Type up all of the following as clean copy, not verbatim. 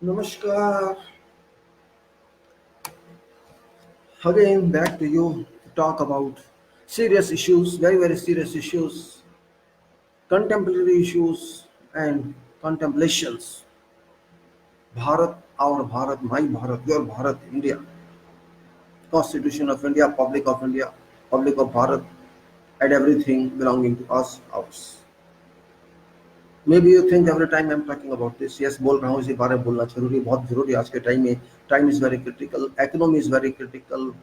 Namaskar. Again, back to you to talk about serious issues, very, very serious issues, contemporary issues, and contemplations. Bharat, our Bharat, my Bharat, your Bharat, India, Constitution of India, Public of Bharat, and everything belonging to us, ours. Maybe you think every time I'm talking about this, yes, बोल रहा हूँ इसी बारे में बोलना जरूरी बहुत जरूरी आज के टाइम में. Time is very critical, economy is very critical,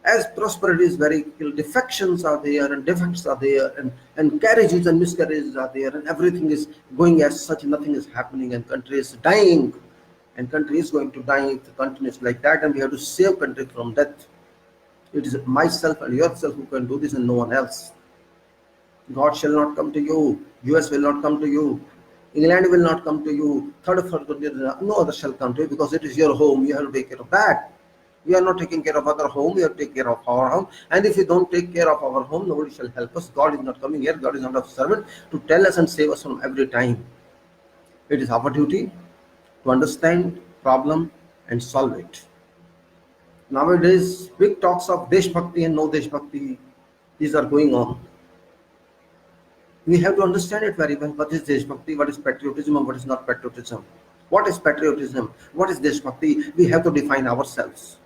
as prosperity is very critical, defections are there and defects are there, and carriages and miscarriages are there, and everything is going as such, nothing is happening, and country is dying, and country is going to die if it continues like that, and we have to save country from death. It is myself and yourself who can do this and no one else. God shall not come to you, US will not come to you, England will not come to you, no other shall come to you, because it is your home. You have to take care of that. We are not taking care of other home, we have to take care of our home, and if we don't take care of our home, nobody shall help us. God is not coming here, God is not a servant to tell us and save us from every time. It is our duty to understand problem and solve it. Nowadays, big talks of Desh Bhakti and no Desh Bhakti, these are going on. We have to understand it very well. What is Desh Bhakti, what is patriotism, and what is not patriotism? What is patriotism? What is Desh Bhakti? We have to define ourselves.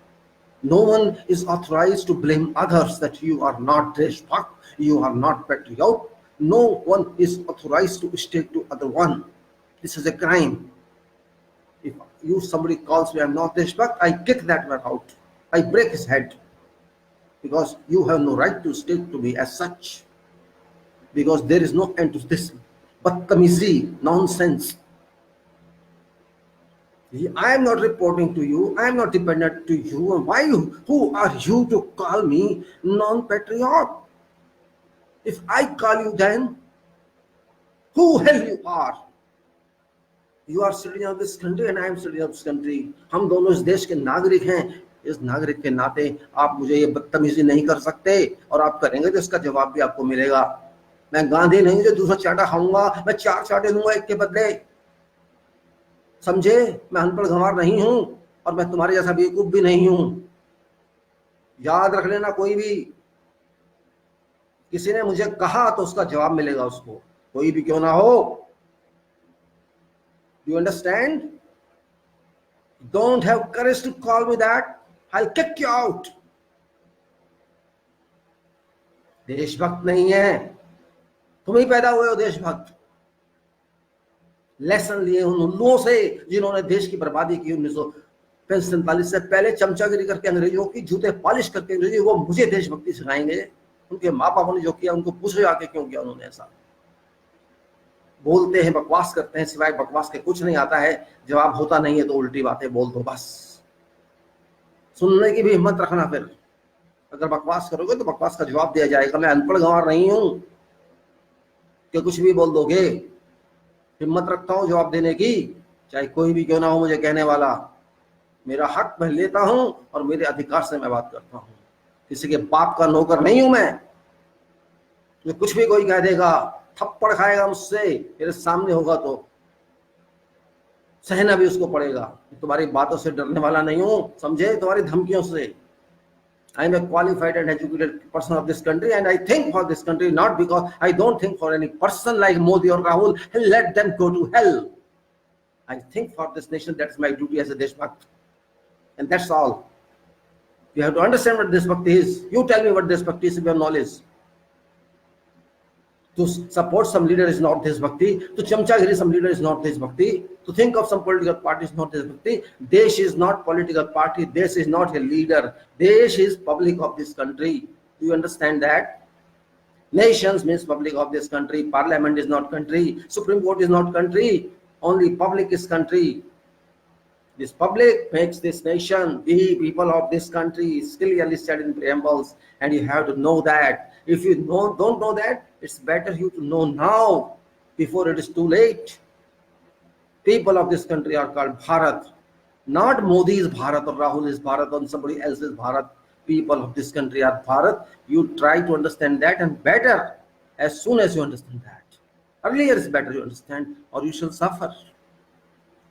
No one is authorized to blame others that you are not Desh Bhakt, you are not patriot. No one is authorized to stick to other one. This is a crime. If somebody calls me, I'm not Desh Bhakt, I kick that man out. I break his head. Because you have no right to stick to me as such. Because there is no end to this badtamizi, nonsense. I am not reporting to you, I am not dependent to you. Who are you to call me non-patriot? If I call you, then who hell you are? You are citizen of this country and I am citizen of this country. हम दोनों इस देश के नागरिक हैं. इस नागरिक के नाते आप मुझे ये बदतमीजी नहीं कर सकते, और आप करेंगे तो इसका जवाब भी आपको मिलेगा. मैं गांधी नहीं जो दूसरा चाटा खाऊंगा, मैं 4 चाटे लूंगा एक के बदले. समझे? मैं अनपढ़ गंवार नहीं हूं, और मैं तुम्हारे जैसा बेवकूफ भी नहीं हूं. याद रख लेना, कोई भी किसी ने मुझे कहा तो उसका जवाब मिलेगा उसको, कोई भी क्यों ना हो. Do you understand? Don't have courage to call me that. I'll kick you out. देशभक्त नहीं है, तुम ही पैदा हुए हो देशभक्त. लेसन लिए उन उल्लुओं से जिन्होंने देश की बर्बादी की 1947 से पहले. चमचागिरी करके अंग्रेजों की जूते पॉलिश करके अंग्रेजी वो मुझे देशभक्ति सिखाएंगे. उनके माँ बापों ने जो किया उनको पूछो आके क्यों किया उन्होंने ऐसा. बोलते हैं, बकवास करते हैं, सिवाय बकवास के कुछ नहीं आता है. जवाब होता नहीं है तो उल्टी बातें बोल दो बस. सुनने की भी हिम्मत रखना. फिर अगर बकवास करोगे तो बकवास का जवाब दिया जाएगा. मैं अनपढ़ गंवार नहीं हूं कि कुछ भी बोल दोगे. हिम्मत रखता हूं जवाब देने की, चाहे कोई भी क्यों ना हो मुझे कहने वाला. मेरा हक मैं लेता हूं और मेरे अधिकार से मैं बात करता हूं. किसी के बाप का नौकर नहीं हूं मैं. जो कुछ भी कोई कह देगा, थप्पड़ खाएगा मुझसे, मेरे सामने होगा तो सहना भी उसको पड़ेगा. तुम्हारी बातों से डरने वाला नहीं हूं, समझे, तुम्हारी धमकियों से. I am a qualified and educated person of this country, and I think for this country, not because I don't think for any person like Modi or Rahul, and let them go to hell. I think for this nation, that's my duty as a Deshbhakt. And that's all. You have to understand what Deshbhakti is. You tell me what Deshbhakti is if you have knowledge. To support some leader is not Deshbhakti. To chamchagiri some leader is not Deshbhakti. To think of some political party is not Deshbhakti. Desh is not political party. Desh is not a leader. Desh is public of this country. Do you understand that? Nations means public of this country. Parliament is not country. Supreme Court is not country. Only public is country. This public makes this nation. We people of this country is clearly said in preambles, and you have to know that. If you don't know that, it's better you to know now before it is too late. People of this country are called Bharat. Not Modi's Bharat or Rahul's Bharat or somebody else's Bharat. People of this country are Bharat. You try to understand that, and better as soon as you understand that. Earlier is better you understand, or you shall suffer.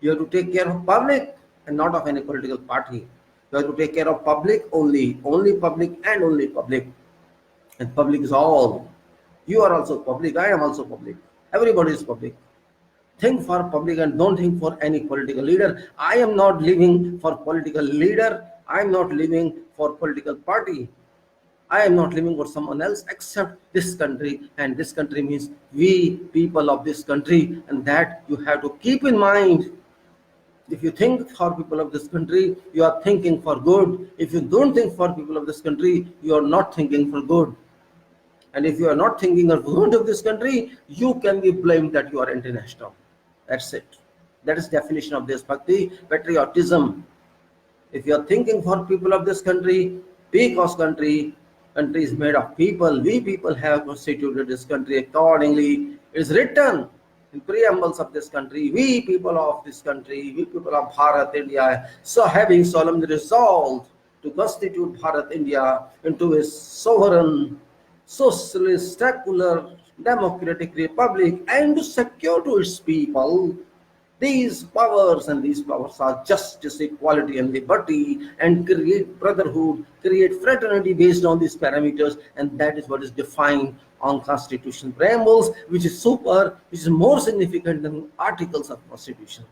You have to take care of public and not of any political party. You have to take care of public only public and only public. And public is all. You are also public, I am also public. Everybody is public. Think for public and don't think for any political leader. I am not living for political leader. I am not living for political party. I am not living for someone else except this country, and this country means we people of this country, and that you have to keep in mind. If you think for people of this country, you are thinking for good. If you don't think for people of this country, you are not thinking for good. And if you are not thinking of good of this country, you can be blamed that you are international. That's it. That is definition of this bhakti, patriotism. If you are thinking for people of this country, because country is made of people, we people have constituted this country accordingly. It is written in preambles of this country, we people of this country, we people of Bharat, India, so having solemnly resolved to constitute Bharat, India into a sovereign, socialist, secular, democratic republic, and to secure to its people these powers, and these powers are justice, equality, and liberty, and create brotherhood, create fraternity based on these parameters, and that is what is defined on constitution preambles, which is more significant than articles of constitution.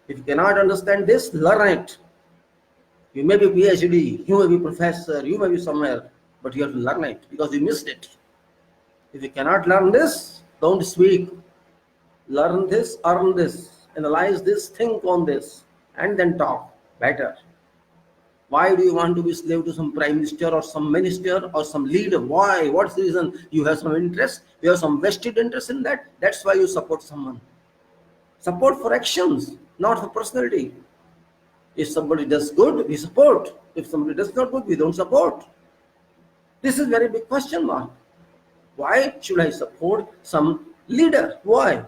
If you cannot understand this, learn it. You may be PhD, you may be professor, you may be somewhere, but you have to learn it because you missed it. If you cannot learn this, don't speak. Learn this, earn this, analyze this, think on this, and then talk better. Why do you want to be slave to some prime minister or some minister or some leader? Why? What's the reason? You have some interest, you have some vested interest in that. That's why you support someone. Support for actions, not for personality. If somebody does good, we support. If somebody does not good, we don't support. This is very big question mark. Why should I support some leader? Why?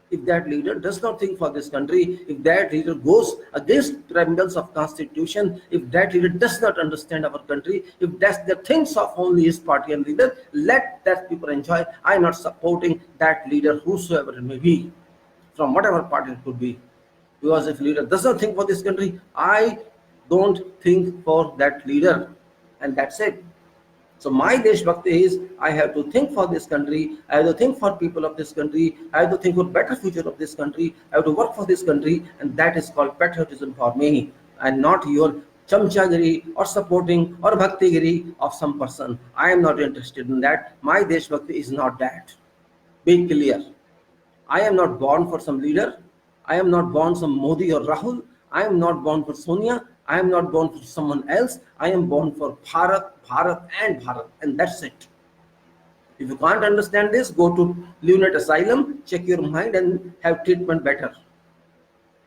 If that leader does not think for this country, if that leader goes against preambles of constitution, if that leader does not understand our country, if that the thinks of only his party and leader, let that people enjoy. I am not supporting that leader, whosoever it may be, from whatever party it could be. Because if leader does not think for this country, I don't think for that leader, and that's it. So my Desh Bhakti is, I have to think for this country, I have to think for people of this country, I have to think for better future of this country, I have to work for this country, and that is called patriotism for me, and not your chamchagiri or supporting or bhaktigiri of some person. I am not interested in that. My Desh Bhakti is not that. Be clear. I am not born for some leader. I am not born some Modi or Rahul. I am not born for Sonia. I am not born for someone else. I am born for Bharat, and that's it. If you can't understand this, go to lunatic asylum, check your mind, and have treatment better.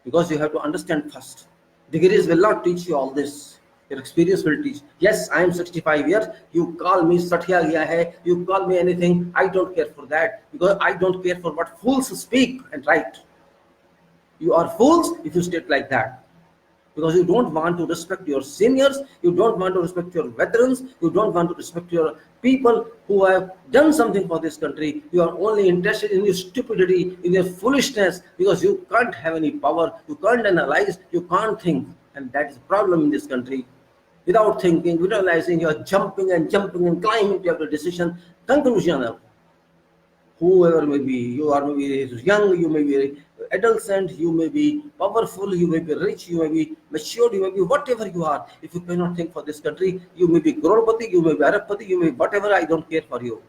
Because you have to understand first. Degrees will not teach you all this. Your experience will teach. Yes, I am 65 years. You call me Satya gaya hai. You call me anything. I don't care for that. Because I don't care for what fools speak and write. You are fools if you state like that. Because you don't want to respect your seniors, you don't want to respect your veterans, you don't want to respect your people who have done something for this country. You are only interested in your stupidity, in your foolishness, because you can't have any power, you can't analyze, you can't think. And that is a problem in this country. Without thinking, without analyzing, you are jumping and climbing to have a decision. Conclusion. Whoever may be, you are maybe young, you may be adolescent, you may be powerful, you may be rich, you may be mature, you may be whatever you are. If you cannot think for this country, you may be Grolpati, you may be Arabpati, you may be whatever. I don't care for you.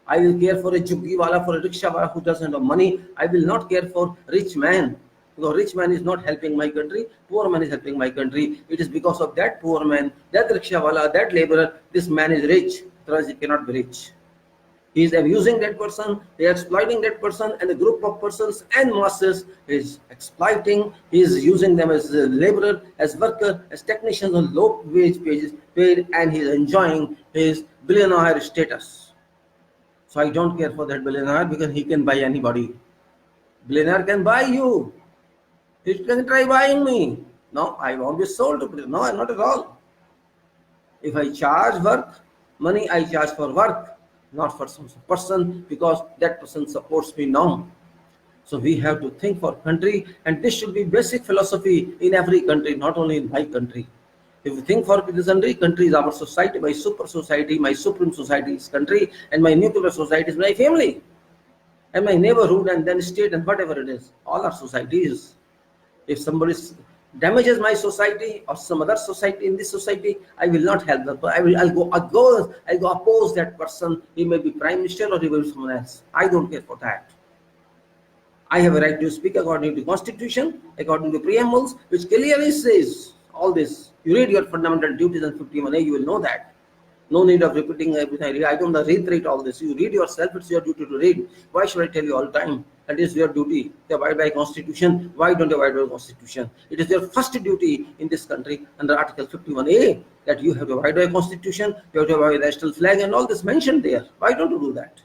I will care for a juggi wala, for a rickshaw wala who doesn't have money. I will not care for rich man. Because rich man is not helping my country, poor man is helping my country. It is because of that poor man, that rickshaw wala, that laborer, this man is rich. Otherwise he cannot be rich. He is abusing that person, they are exploiting that person, and a group of persons and masses is exploiting. He is using them as a laborer, as worker, as technicians on low wage paid, and he is enjoying his billionaire status. So I don't care for that billionaire because he can buy anybody. Billionaire can buy you. He can try buying me. No, I won't be sold to billionaire. No, not at all. If I charge money, I charge for work. Not for some person, because that person supports me now. So we have to think for country, and this should be basic philosophy in every country, not only in my country. If you think for this country is our society, my super society, my supreme society is country, and my nuclear society is my family, and my neighborhood, and then state, and whatever it is, all our societies. If somebody damages my society or some other society in this society, I will not help them. I'll go oppose that person. He may be prime minister or he will be someone else. I don't care for that. I have a right to speak according to Constitution, according to preambles, which clearly says all this. You read your fundamental duties in 51A, you will know that. No need of repeating everything. I don't reiterate all this. You read yourself, it's your duty to read. Why should I tell you all the time? That is your duty. To abide by Constitution. Why don't you abide by Constitution? It is your first duty in this country under Article 51A that you have to abide by Constitution, you have to abide by the national flag and all this mentioned there. Why don't you do that?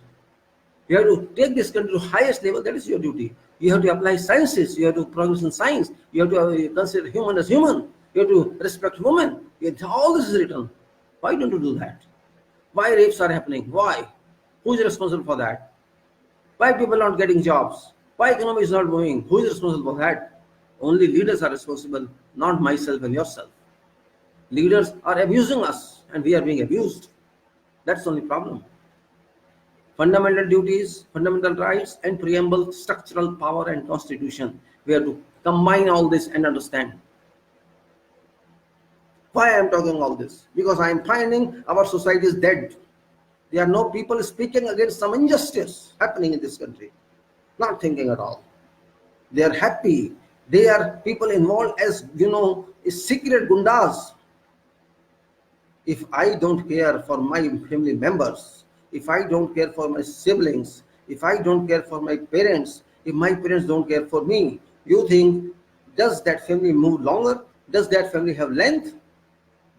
You have to take this country to highest level. That is your duty. You have to apply sciences. You have to progress in science. You have to consider human as human. You have to respect women. All this is written. Why don't you do that? Why rapes are happening? Why? Who is responsible for that? Why people are not getting jobs? Why economy is not moving? Who is responsible for that? Only leaders are responsible, not myself and yourself. Leaders are abusing us and we are being abused. That's the only problem. Fundamental duties, fundamental rights, and preamble, structural power, and constitution. We have to combine all this and understand. Why I am talking all this? Because I am finding our society is dead. There are no people speaking against some injustice happening in this country. Not thinking at all. They are happy. They are people involved as, secret gundas. If I don't care for my family members, if I don't care for my siblings, if I don't care for my parents, if my parents don't care for me, you think, does that family move longer? Does that family have length?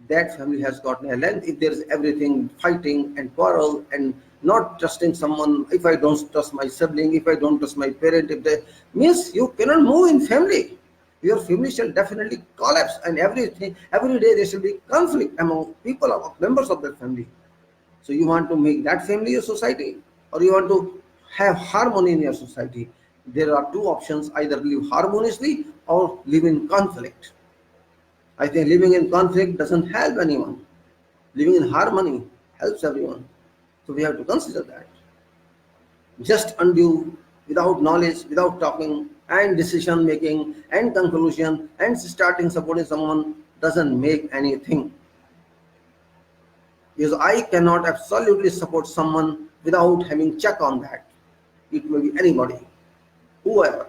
That family has got no length if there is everything fighting and quarrel and not trusting someone. If I don't trust my sibling, if I don't trust my parent, if they means you cannot move in family. Your family shall definitely collapse, and every day there shall be conflict among people, members of that family. So you want to make that family your society, or you want to have harmony in your society? There are two options: either live harmoniously or live in conflict. I think living in conflict doesn't help anyone. Living in harmony helps everyone. So we have to consider that. Just undue, without knowledge, without talking, and decision making, and conclusion, and starting supporting someone doesn't make anything. Because I cannot absolutely support someone without having check on that. It may be anybody, whoever.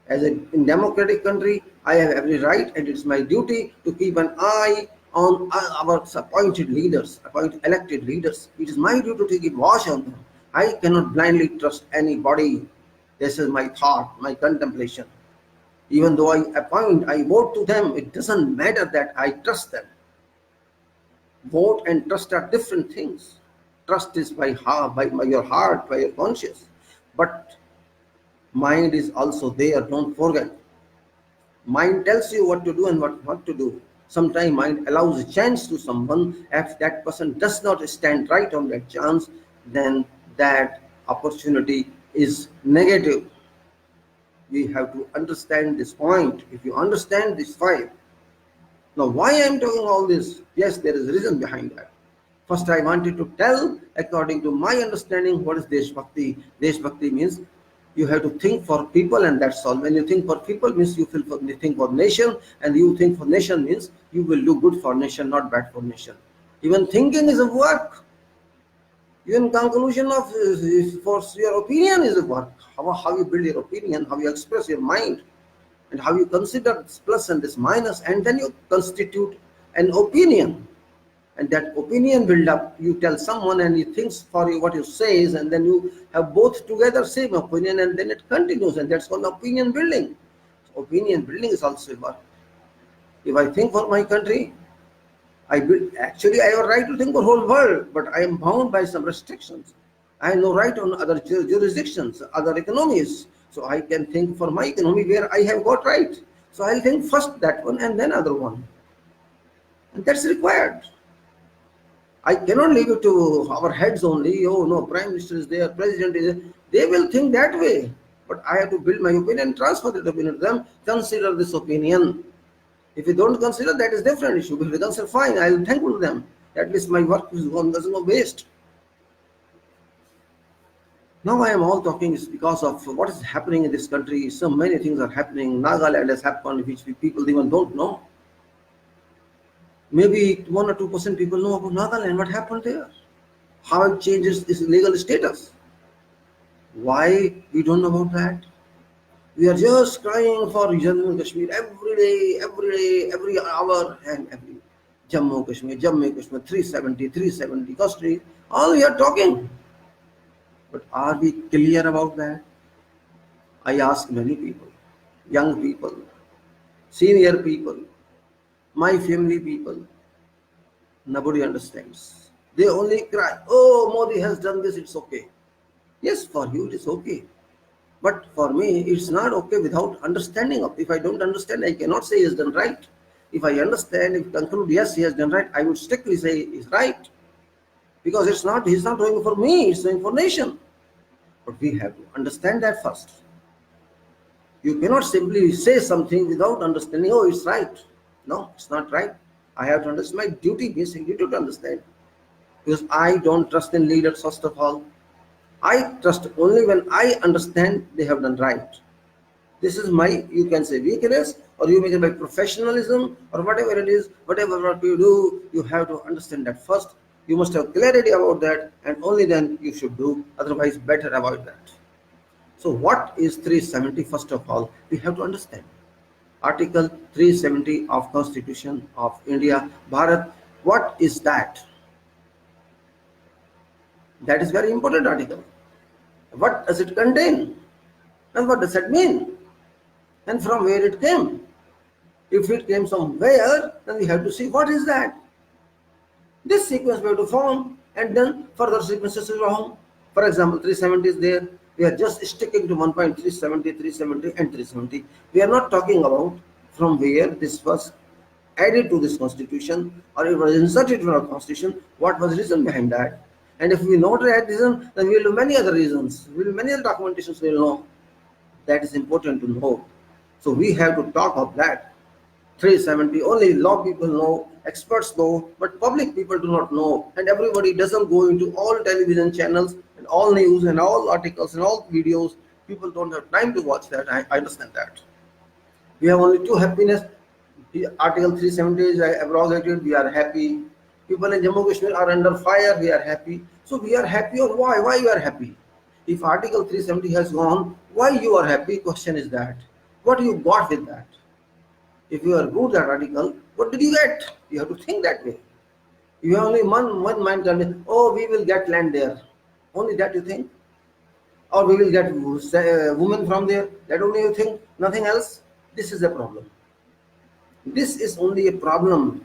As in democratic country, I have every right, and it's my duty to keep an eye on our appointed leaders, elected leaders. It is my duty to keep watch on them. I cannot blindly trust anybody. This is my thought, my contemplation. Even though I vote to them, it doesn't matter that I trust them. Vote and trust are different things. Trust is by your heart, by your conscience. But mind is also there, don't forget. Mind tells you what to do and what not to do. Sometimes mind allows a chance to someone. If that person does not stand right on that chance, then that opportunity is negative. We have to understand this point. If you understand this five. Now, why I am talking all this? Yes, there is a reason behind that. First, I wanted to tell, according to my understanding, what is Deshbhakti. Deshbhakti means you have to think for people, and that's all. When you think for people means you think for nation, and you think for nation means you will do good for nation, not bad for nation. Even thinking is a work. Even conclusion of for your opinion is a work. How you build your opinion, how you express your mind, and how you consider this plus and this minus, and then you constitute an opinion. And that opinion build up, you tell someone and he thinks for you what you say, and then you have both together same opinion, and then it continues, and that's called opinion building. So opinion building is also a work. If I think for my country, I have a right to think for whole world, but I am bound by some restrictions. I have no right on other jurisdictions, other economies. So I can think for my economy where I have got right. So I'll think first that one and then other one. And that's required. I cannot leave it to our heads only. Oh no, Prime Minister is there, President is there. They will think that way. but I have to build my opinion and transfer that opinion to them. Consider this opinion. If you don't consider, that is different issue. If you consider, fine, I will thank them. At least my work is gone, doesn't go waste. Now I am all talking is because of what is happening in this country. So many things are happening. Nagaland has happened, which people even don't know. Maybe 1 or 2% people know about Nagaland, what happened there, how it changes its legal status. Why we don't know about that? We are just crying for Jammu and Kashmir every day, every hour, and every Jammu Kashmir, 370 custody. All we are talking. But are we clear about that? I ask many people, young people, senior people, my family people. Nobody understands. They only cry, oh, Modi has done this, it's okay. Yes, for you it is okay. But for me, it's not okay without understanding of. If I don't understand, I cannot say he has done right. If I understand, if I conclude, yes, he has done right, I would strictly say he's right. Because he's not doing it for me, it's doing for nation. But we have to understand that first. You cannot simply say something without understanding, oh, it's right. No, it's not right. I have to understand. My duty, basic duty to understand. Because I don't trust in leaders, first of all. I trust only when I understand they have done right. This is my, you can say, weakness, or you make it by professionalism, or whatever it is, whatever what you do, you have to understand that first. You must have clarity about that, and only then you should do. Otherwise, better avoid that. So what is 370? First of all, we have to understand. Article 370 of Constitution of India, Bharat. What is that? That is very important article. What does it contain? And what does it mean? And from where it came? If it came somewhere, then we have to see what is that. This sequence we have to form, and then further sequences will form. For example, 370 is there. We are just sticking to 1.370, 370 and 370. We are not talking about from where this was added to this constitution, or it was inserted in our constitution, what was the reason behind that. And if we know that reason, then we will do many other reasons. We will many other documentations we will know. That is important to know. So we have to talk of that. 370, only law people know, experts know, but public people do not know. And everybody doesn't go into all television channels and all news and all articles and all videos. People don't have time to watch that. I understand that. We have only two happiness. Article 370 is abrogated, we are happy. People in Jammu Kashmir are under fire, we are happy. So we are happy, or why? Why you are happy? If Article 370 has gone, why you are happy? Question is that. What you got with that? If you are good at article, what did you get? You have to think that way. You have only one mind, oh, we will get land there. Only that you think? Or we will get women from there. That only you think, nothing else? This is a problem. This is only a problem.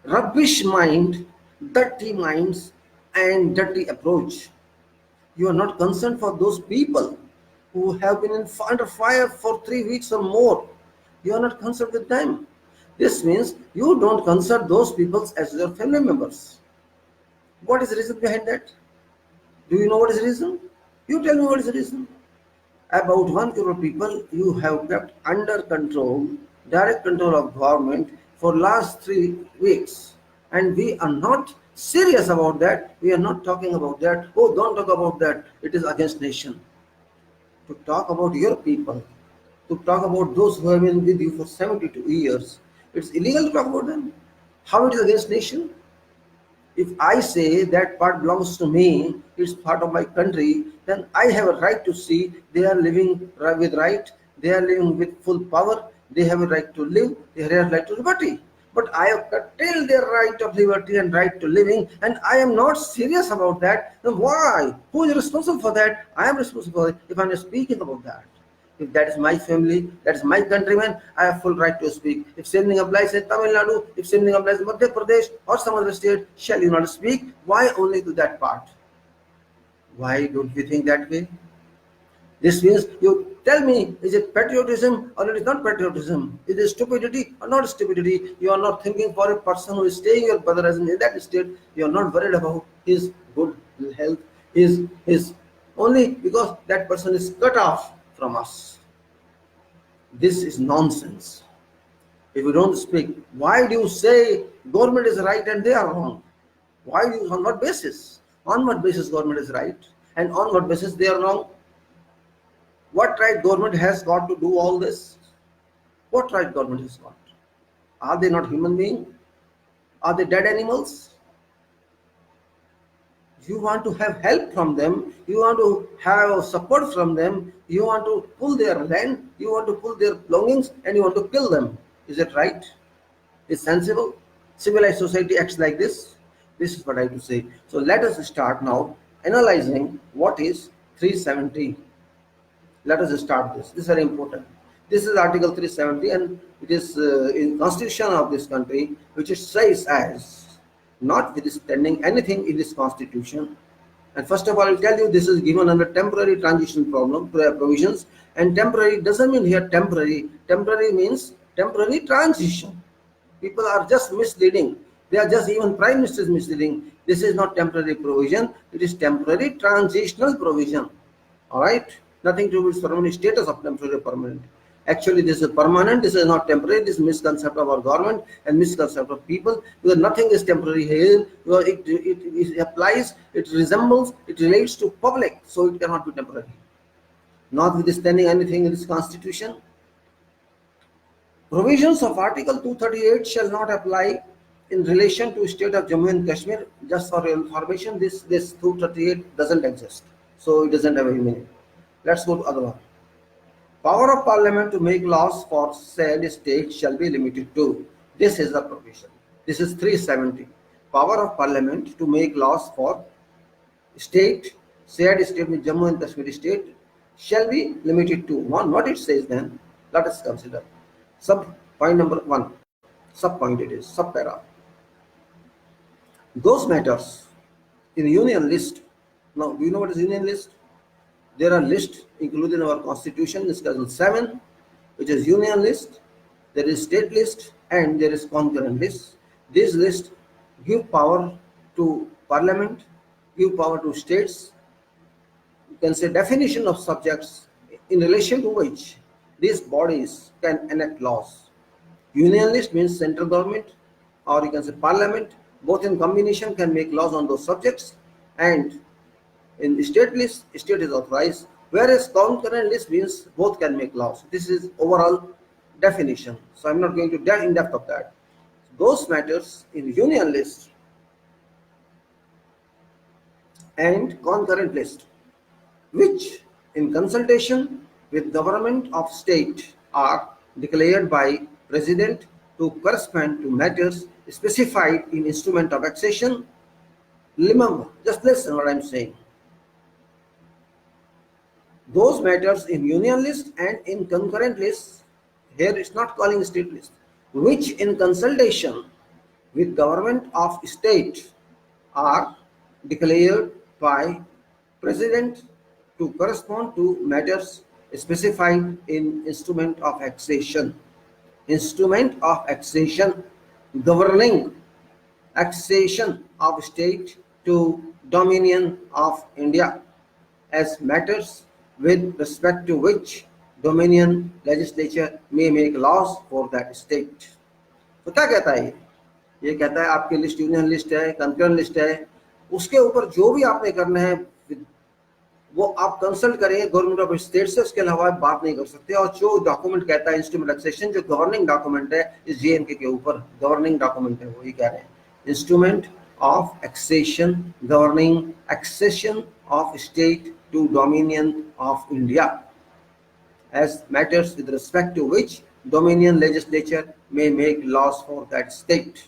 Rubbish mind, dirty minds, and dirty approach. You are not concerned for those people who have been under fire for 3 weeks or more. You are not concerned with them. This means you don't consider those people as your family members. What is the reason behind that? Do you know what is the reason? You tell me what is the reason. About 1 crore people you have kept under control, direct control of government for last 3 weeks. And we are not serious about that. We are not talking about that. Oh, don't talk about that. It is against nation. To talk about your people, to talk about those who have been with you for 72 years, it's illegal to talk about them. How it is against nation? If I say that part belongs to me, it's part of my country, then I have a right to see they are living with right, they are living with full power, they have a right to live, they have a right to liberty. But I have curtailed their right of liberty and right to living, and I am not serious about that. Then why? Who is responsible for that? I am responsible for it if I am speaking about that. If that is my family, that is my countrymen, I have full right to speak. If same thing applies in Tamil Nadu, if same thing applies in Madhya Pradesh or some other state, shall you not speak? Why only to that part? Why don't we think that way? This means you tell me, is it patriotism or it is not patriotism? Is it stupidity or not stupidity? You are not thinking for a person who is staying your brother as in that state. You are not worried about his good health, his only because that person is cut off from us. This is nonsense. If you don't speak, why do you say government is right and they are wrong? Why do you, on what basis? On what basis government is right and on what basis they are wrong? What right government has got to do all this? What right government has got? Are they not human beings? Are they dead animals? You want to have help from them, you want to have support from them, you want to pull their land, you want to pull their belongings, and you want to kill them. Is it right? Is sensible? Civilized society acts like this? This is what I have to say. So let us start now analyzing what is 370. Let us start this. This is very important. This is Article 370 and it is in Constitution of this country, which it says as notwithstanding anything in this Constitution. And first of all, I will tell you this is given under temporary transition provisions, and temporary doesn't mean here temporary. Temporary means temporary transition. People are just misleading. They are just, even Prime Minister is misleading. This is not temporary provision. It is temporary transitional provision. All right. Nothing to do with permanent status of temporary permanent. Actually, this is permanent. This is not temporary. This is misconcept of our government and misconcept of people. Because nothing is temporary here. It applies. It resembles. It relates to public. So it cannot be temporary. Notwithstanding anything in this Constitution, provisions of Article 238 shall not apply in relation to state of Jammu and Kashmir. Just for your information, this 238 doesn't exist. So it doesn't have any meaning. Let's go to other one. Power of Parliament to make laws for said state shall be limited to. This is the provision. This is 370. Power of Parliament to make laws for state, said state with Jammu and Kashmir state shall be limited to. One, what it says then, let us consider. Sub point number 1. Sub point it is, sub para. Those matters in union list. Now, do you know what is union list? There are lists included in our Constitution, Schedule 7, which is union list, there is state list, and there is concurrent list. These lists give power to Parliament, give power to states. You can say definition of subjects in relation to which these bodies can enact laws. Union list means central government, or you can say Parliament, both in combination can make laws on those subjects, and in the state list, state is authorized, whereas concurrent list means both can make laws. This is overall definition. So I'm not going to delve in depth of that. Those matters in union list and concurrent list, which in consultation with government of state are declared by President to correspond to matters specified in instrument of accession. Remember, just listen what I'm saying. Those matters in union list and in concurrent list, here it's not calling state list, which in consultation with government of state are declared by President to correspond to matters specified in instrument of accession. Instrument of accession governing accession of state to dominion of India as matters with respect to which dominion legislature may make laws for that state. तो क्या कहता है ये कहता है आपकी list union list है, concurrent list है, उसके ऊपर जो भी आपने करना है वो आप कंसल्ट करेंगे गवर्नमेंट ऑफ स्टेट से, उसके अलावा आप बात नहीं कर सकते। और जो डॉक्यूमेंट कहता है इंस्ट्रूमेंट एक्सेशन, जो गवर्निंग डॉक्यूमेंट है इस जेएमके के ऊपर गवर्निंग डॉक्यूमेंट है, वो ये कह रहे हैं instrument of accession governing accession of state to dominion of India as matters with respect to which dominion legislature may make laws for that state.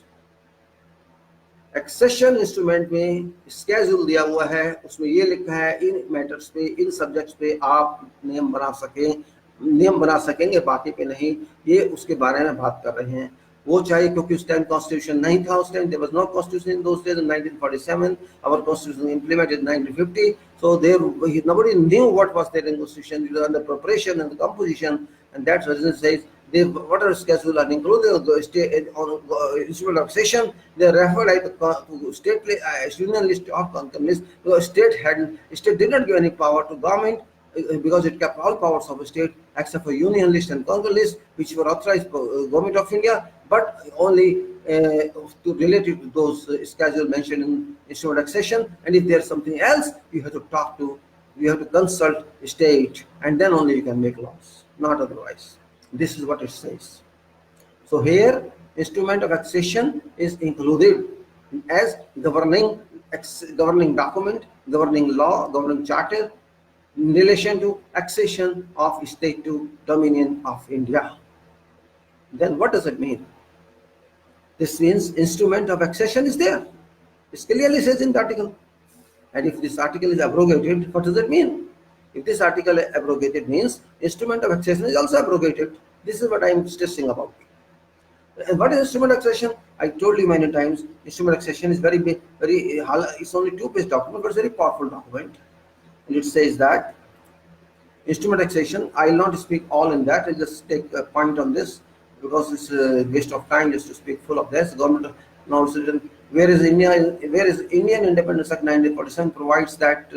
Accession instrument में schedule दिया हुआ है, उसमें ये लिखा है इन matters पे, इन subjects पे आप नियम बना सकेंगे, बाकी पे नहीं। ये उसके बारे में बात कर रहे हैं। वो चाहिए क्योंकि उस टाइम कॉन्स्टिट्यूशन नहीं था, उस time there was no constitution in those days in 1947. Our constitution implemented in 1950. So there nobody knew what was there in constitution. It was under preparation and the composition, and that's what it says. They whatever schedule are included the state on instrument of accession, they refer like to state union list or concurrent list. So state did not give any power to government because it kept all powers of the state except for union list and conquer list, which were authorized by government of India, but only to related to those schedule mentioned in instrument accession. And if there's something else, you have to talk to, you have to consult state, and then only you can make laws, not otherwise. This is what it says. So here, instrument of accession is included as governing document, governing law, governing charter in relation to accession of state to dominion of India. Then what does it mean? This means instrument of accession is there. It clearly says in the article. And if this article is abrogated, what does it mean? If this article is abrogated means instrument of accession is also abrogated. This is what I am stressing about. And what is instrument accession? I told you many times, instrument accession is very big, it's only 2-page document, but it's a very powerful document. And it says that instrument accession, I will not speak all in that, I'll just take a point on this because it's a waste of time just to speak full of this. Government now written, whereas Indian Independence Act 1947 provides that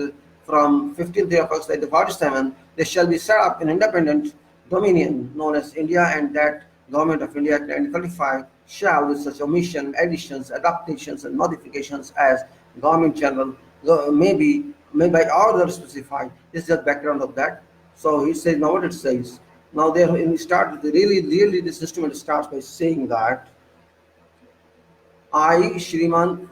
from 15th day of August 1947, there shall be set up an independent dominion known as India, and that Government of India Act 1935 shall, with such omission, additions, adaptations, and modifications as Government General may by order specified. This is the background of that. So he says, now what it says. Now there in start really this instrument starts by saying that I, Shriman,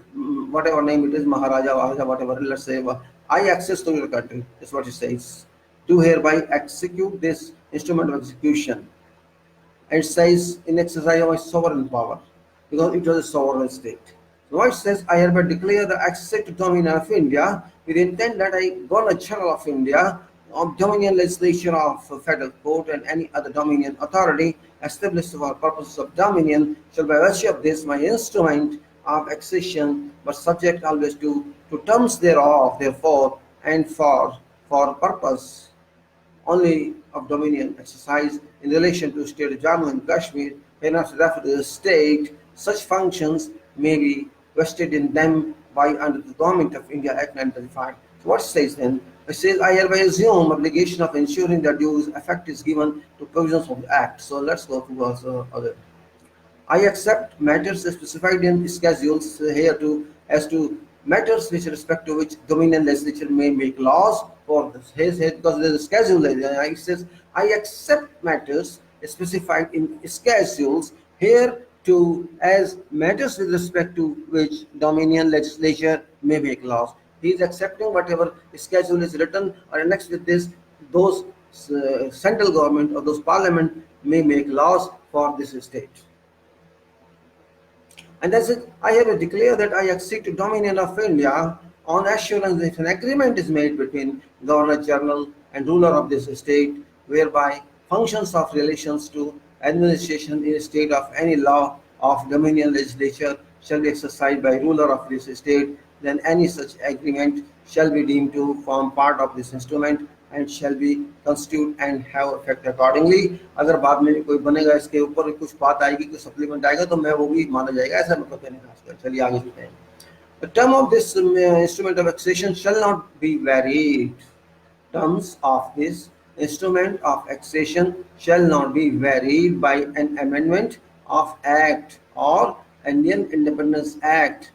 whatever name it is, Maharaja, whatever, let's say, I access to your country. That's what it says. Do hereby execute this instrument of execution. And it says in exercise of my sovereign power, because it was a sovereign state. So it says, I hereby declare the access to dominion of India with intent that I, Governor General of India, of dominion legislature of federal court and any other dominion authority established for purposes of dominion shall by virtue of this my instrument of accession, but subject always to terms thereof, therefore, and for purpose only of dominion exercise in relation to state of Jammu and Kashmir, cannot refer to the state, such functions may be vested in them by under the Government of India Act 1935. So what it says then? It says, I hereby assume obligation of ensuring that due effect is given to provisions of the Act. So let's go to other. I accept matters specified in schedules here as to matters with respect to which dominion legislature may make laws for this. Because there is a schedule there. It says, I accept matters specified in schedules here to as matters with respect to which dominion legislature may make laws. He is accepting whatever schedule is written or annexed with this, those central government or those parliament may make laws for this state. And that's it. I have declared that I accede to dominion of India on assurance that an agreement is made between Governor General and ruler of this state, whereby functions of relations to administration in a state of any law of dominion legislature shall be exercised by ruler of this state, then any such agreement shall be deemed to form part of this instrument and shall be constitute and have effect accordingly. अगर बाद में कोई बनेगा इसके ऊपर कुछ बात आएगी, कुछ सप्लीमेंट आएगा तो मैं वो भी माना जाएगा, ऐसा मतलब कहने का। चलिए आगे चलते हैं। The term of this instrument of accession shall not be varied. Terms of this instrument of accession shall not be varied by an amendment of Act or Indian Independence Act.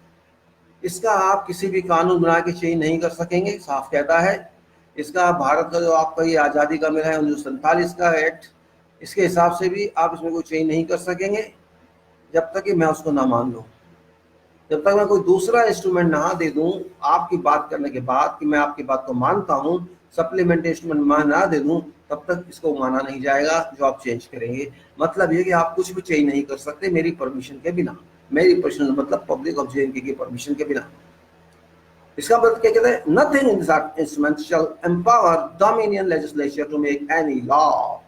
इसका आप किसी भी कानून बना के चेंज नहीं कर सकेंगे, साफ कहता है। इसका भारत का जो आपका ये आज़ादी का मिला है 1947 का एक्ट, इसके हिसाब से भी आप इसमें कोई चेंज नहीं कर सकेंगे जब तक कि मैं उसको ना मान लूँ। जब तक मैं कोई दूसरा इंस्ट्रूमेंट ना दे दूं आपकी बात करने के बाद कि मैं आपकी बात को मानता हूं, सप्लीमेंट्री इंस्ट्रूमेंट मान ना दे दूं, तब तक इसको माना नहीं जाएगा जो आप चेंज करेंगे। मतलब ये कि आप कुछ भी चेंज नहीं कर सकते मेरी परमिशन के बिना। मेरी परमिशन मतलब पब्लिक ऑफ JNK की परमिशन के बिना। इसका मतलब क्या कहते हैं? Nothing in this instrument shall empower dominion legislature to make any law.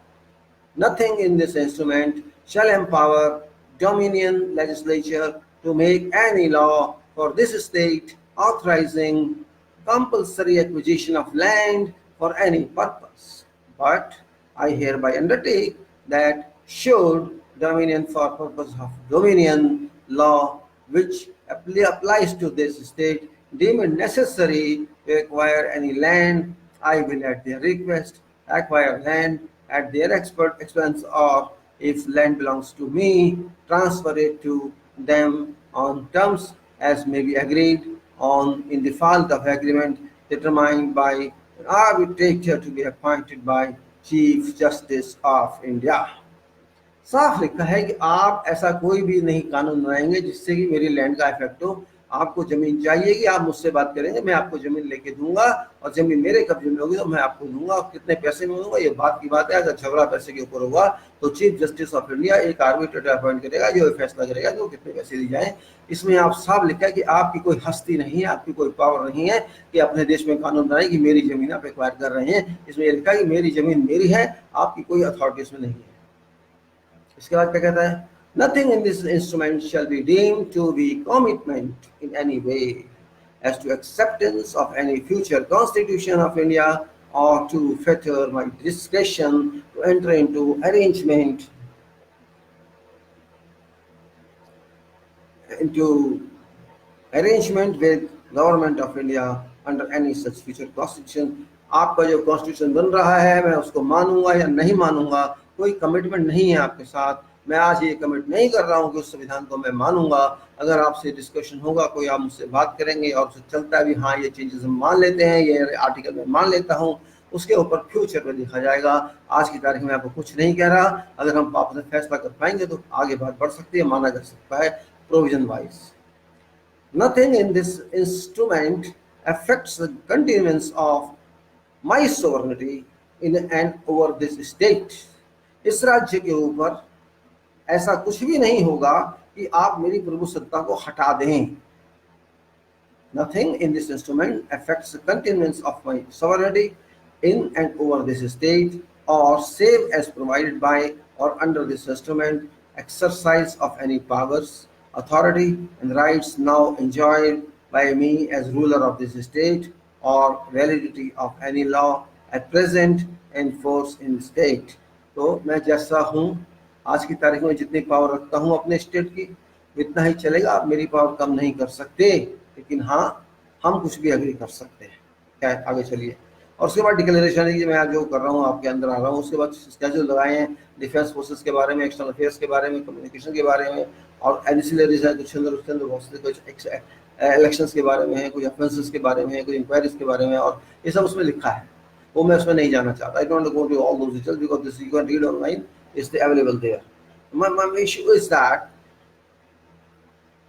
Nothing in this instrument shall empower dominion legislature to make any law for this state authorizing compulsory acquisition of land for any purpose. But I hereby undertake that should dominion for purpose of dominion law which applies to this state deem it necessary to acquire any land I will, at their request, acquire land at their expert expense, or if land belongs to me, transfer it to them on terms as may be agreed on in default of agreement determined by an arbitrator to be appointed by Chief Justice of India. साफ लिखा है कि आप ऐसा कोई भी नहीं कानून बनाएंगे जिससे कि मेरी लैंड का इफेक्ट हो। आपको जमीन चाहिए कि आप मुझसे बात करेंगे, मैं आपको जमीन लेके दूंगा और जमीन मेरे कब्जे में होगी तो मैं आपको दूंगा, और कितने पैसे में दूंगा ये बात की बात है। अगर झगड़ा पैसे के ऊपर होगा तो चीफ जस्टिस ऑफ इंडिया एक आर्बिट्रेटर अपॉइंट करेगा जो फैसला करेगा कि वो कितने पैसे दी जाए। इसमें आप साफ लिखा है कि आपकी कोई हस्ती नहीं है, आपकी कोई पावर नहीं है कि अपने देश में कानून बनाए कि मेरी जमीन आप एक्वायर कर रहे हैं। इसमें यह लिखा है कि मेरी जमीन मेरी है, आपकी कोई अथॉरिटी इसमें नहीं है। इसके बाद क्या कहता है, nothing in this instrument shall be deemed to be commitment in any way as to acceptance of any future constitution of India or to fetter my discretion to enter into arrangement with government of India under any such future constitution। आपका जो constitution बन रहा है मैं उसको मानूंगा या नहीं मानूंगा, कोई कमिटमेंट नहीं है आपके साथ। मैं आज ये कमिट नहीं कर रहा हूँ कि उस संविधान को मैं मानूंगा। अगर आपसे डिस्कशन होगा, कोई आप मुझसे बात करेंगे और उसे चलता है भी हाँ ये चेंजेस हम मान लेते हैं, ये आर्टिकल मैं मान लेता हूँ, उसके ऊपर फ्यूचर में देखा जाएगा। आज की तारीख में आपको कुछ नहीं कह रहा। अगर हम आपस में फैसला कर पाएंगे तो आगे बात बढ़ सकती है, माना जा सकता है provision wise. Nothing in this instrument affects the continuance of my sovereignty in and over this state। इस राज्य के ऊपर ऐसा कुछ भी नहीं होगा कि आप मेरी प्रभु सत्ता को हटा दें। Nothing in this instrument affects the continuance of my sovereignty in and over this state, or save as provided by or under this instrument, exercise of any powers, authority, and rights now enjoyed by me as ruler of this state, or validity of any law at present in force in state। तो मैं जैसा हूँ आज की तारीख में जितनी power रखता हूँ अपने स्टेट की इतना ही चलेगा। आप मेरी पावर कम नहीं कर सकते, लेकिन हाँ हम कुछ भी एग्री कर सकते हैं। क्या है, आगे चलिए। और उसके बाद डिक्लेरेशन है कि मैं आज जो कर रहा हूँ आपके अंदर आ रहा हूँ। उसके बाद स्केड्यूल लगाए हैं डिफेंस फोर्सेस के बारे में, एक्सटर्नल अफेयर्स के बारे में, कम्युनिकेशन के बारे में, और एंसिलरीज है कुछ अंदर, उसके अंदर बहुत से कुछ इलेक्शंस के बारे में है, कुछ ऑफेंसेस के बारे में है, कुछ इंक्वायरीज के बारे में, और ये सब उसमें लिखा है। वो मैं उसमें नहीं जाना चाहता। I don't go to all those details because this you can read online, it's available there. My issue is that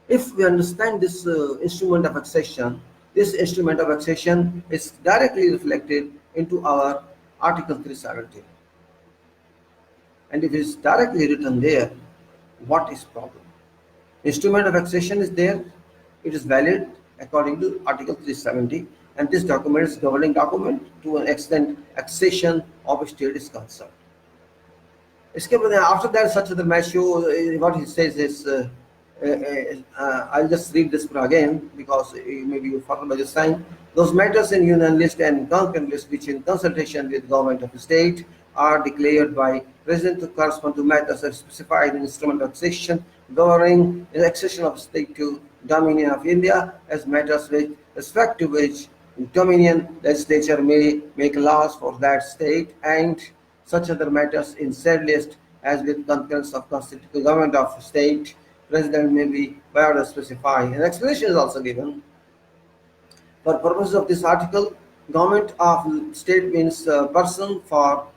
if we understand this instrument of accession, this instrument of accession is directly reflected into our Article 370. And if it is directly written there, what is problem? Instrument of accession is there, it is valid according to Article 370, and this document is governing document to an extent accession of a state is concerned. After that, such other issue, what he says is, I'll just read this again because maybe you forgot by this time. Those matters in union list and concurrent list which in consultation with government of the state are declared by President to correspond to matters as specified in instrument of accession governing the accession of state to Dominion of India as matters with respect to which Dominion legislature may make laws for that state, and such other matters in said list as with concurrence of constitutional government of state, President may be by order specify. An explanation is also given. For purposes of this article, government of state means person for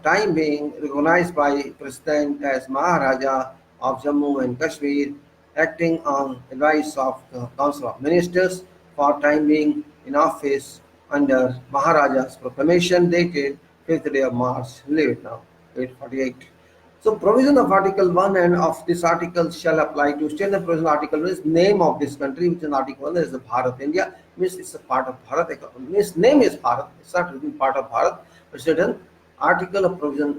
time being recognized by President as Maharaja of Jammu and Kashmir, acting on advice of the Council of Ministers, for time being in office under Maharaja's proclamation dated 5th day of March. Leave it now, 848. So provision of Article 1 and of this article shall apply to state. The provision Article 1 is name of this country, which in Article 1 is the Bharat, India, means it's a part of Bharat. Means name is Bharat, it's not written part of Bharat, but certain article of provision,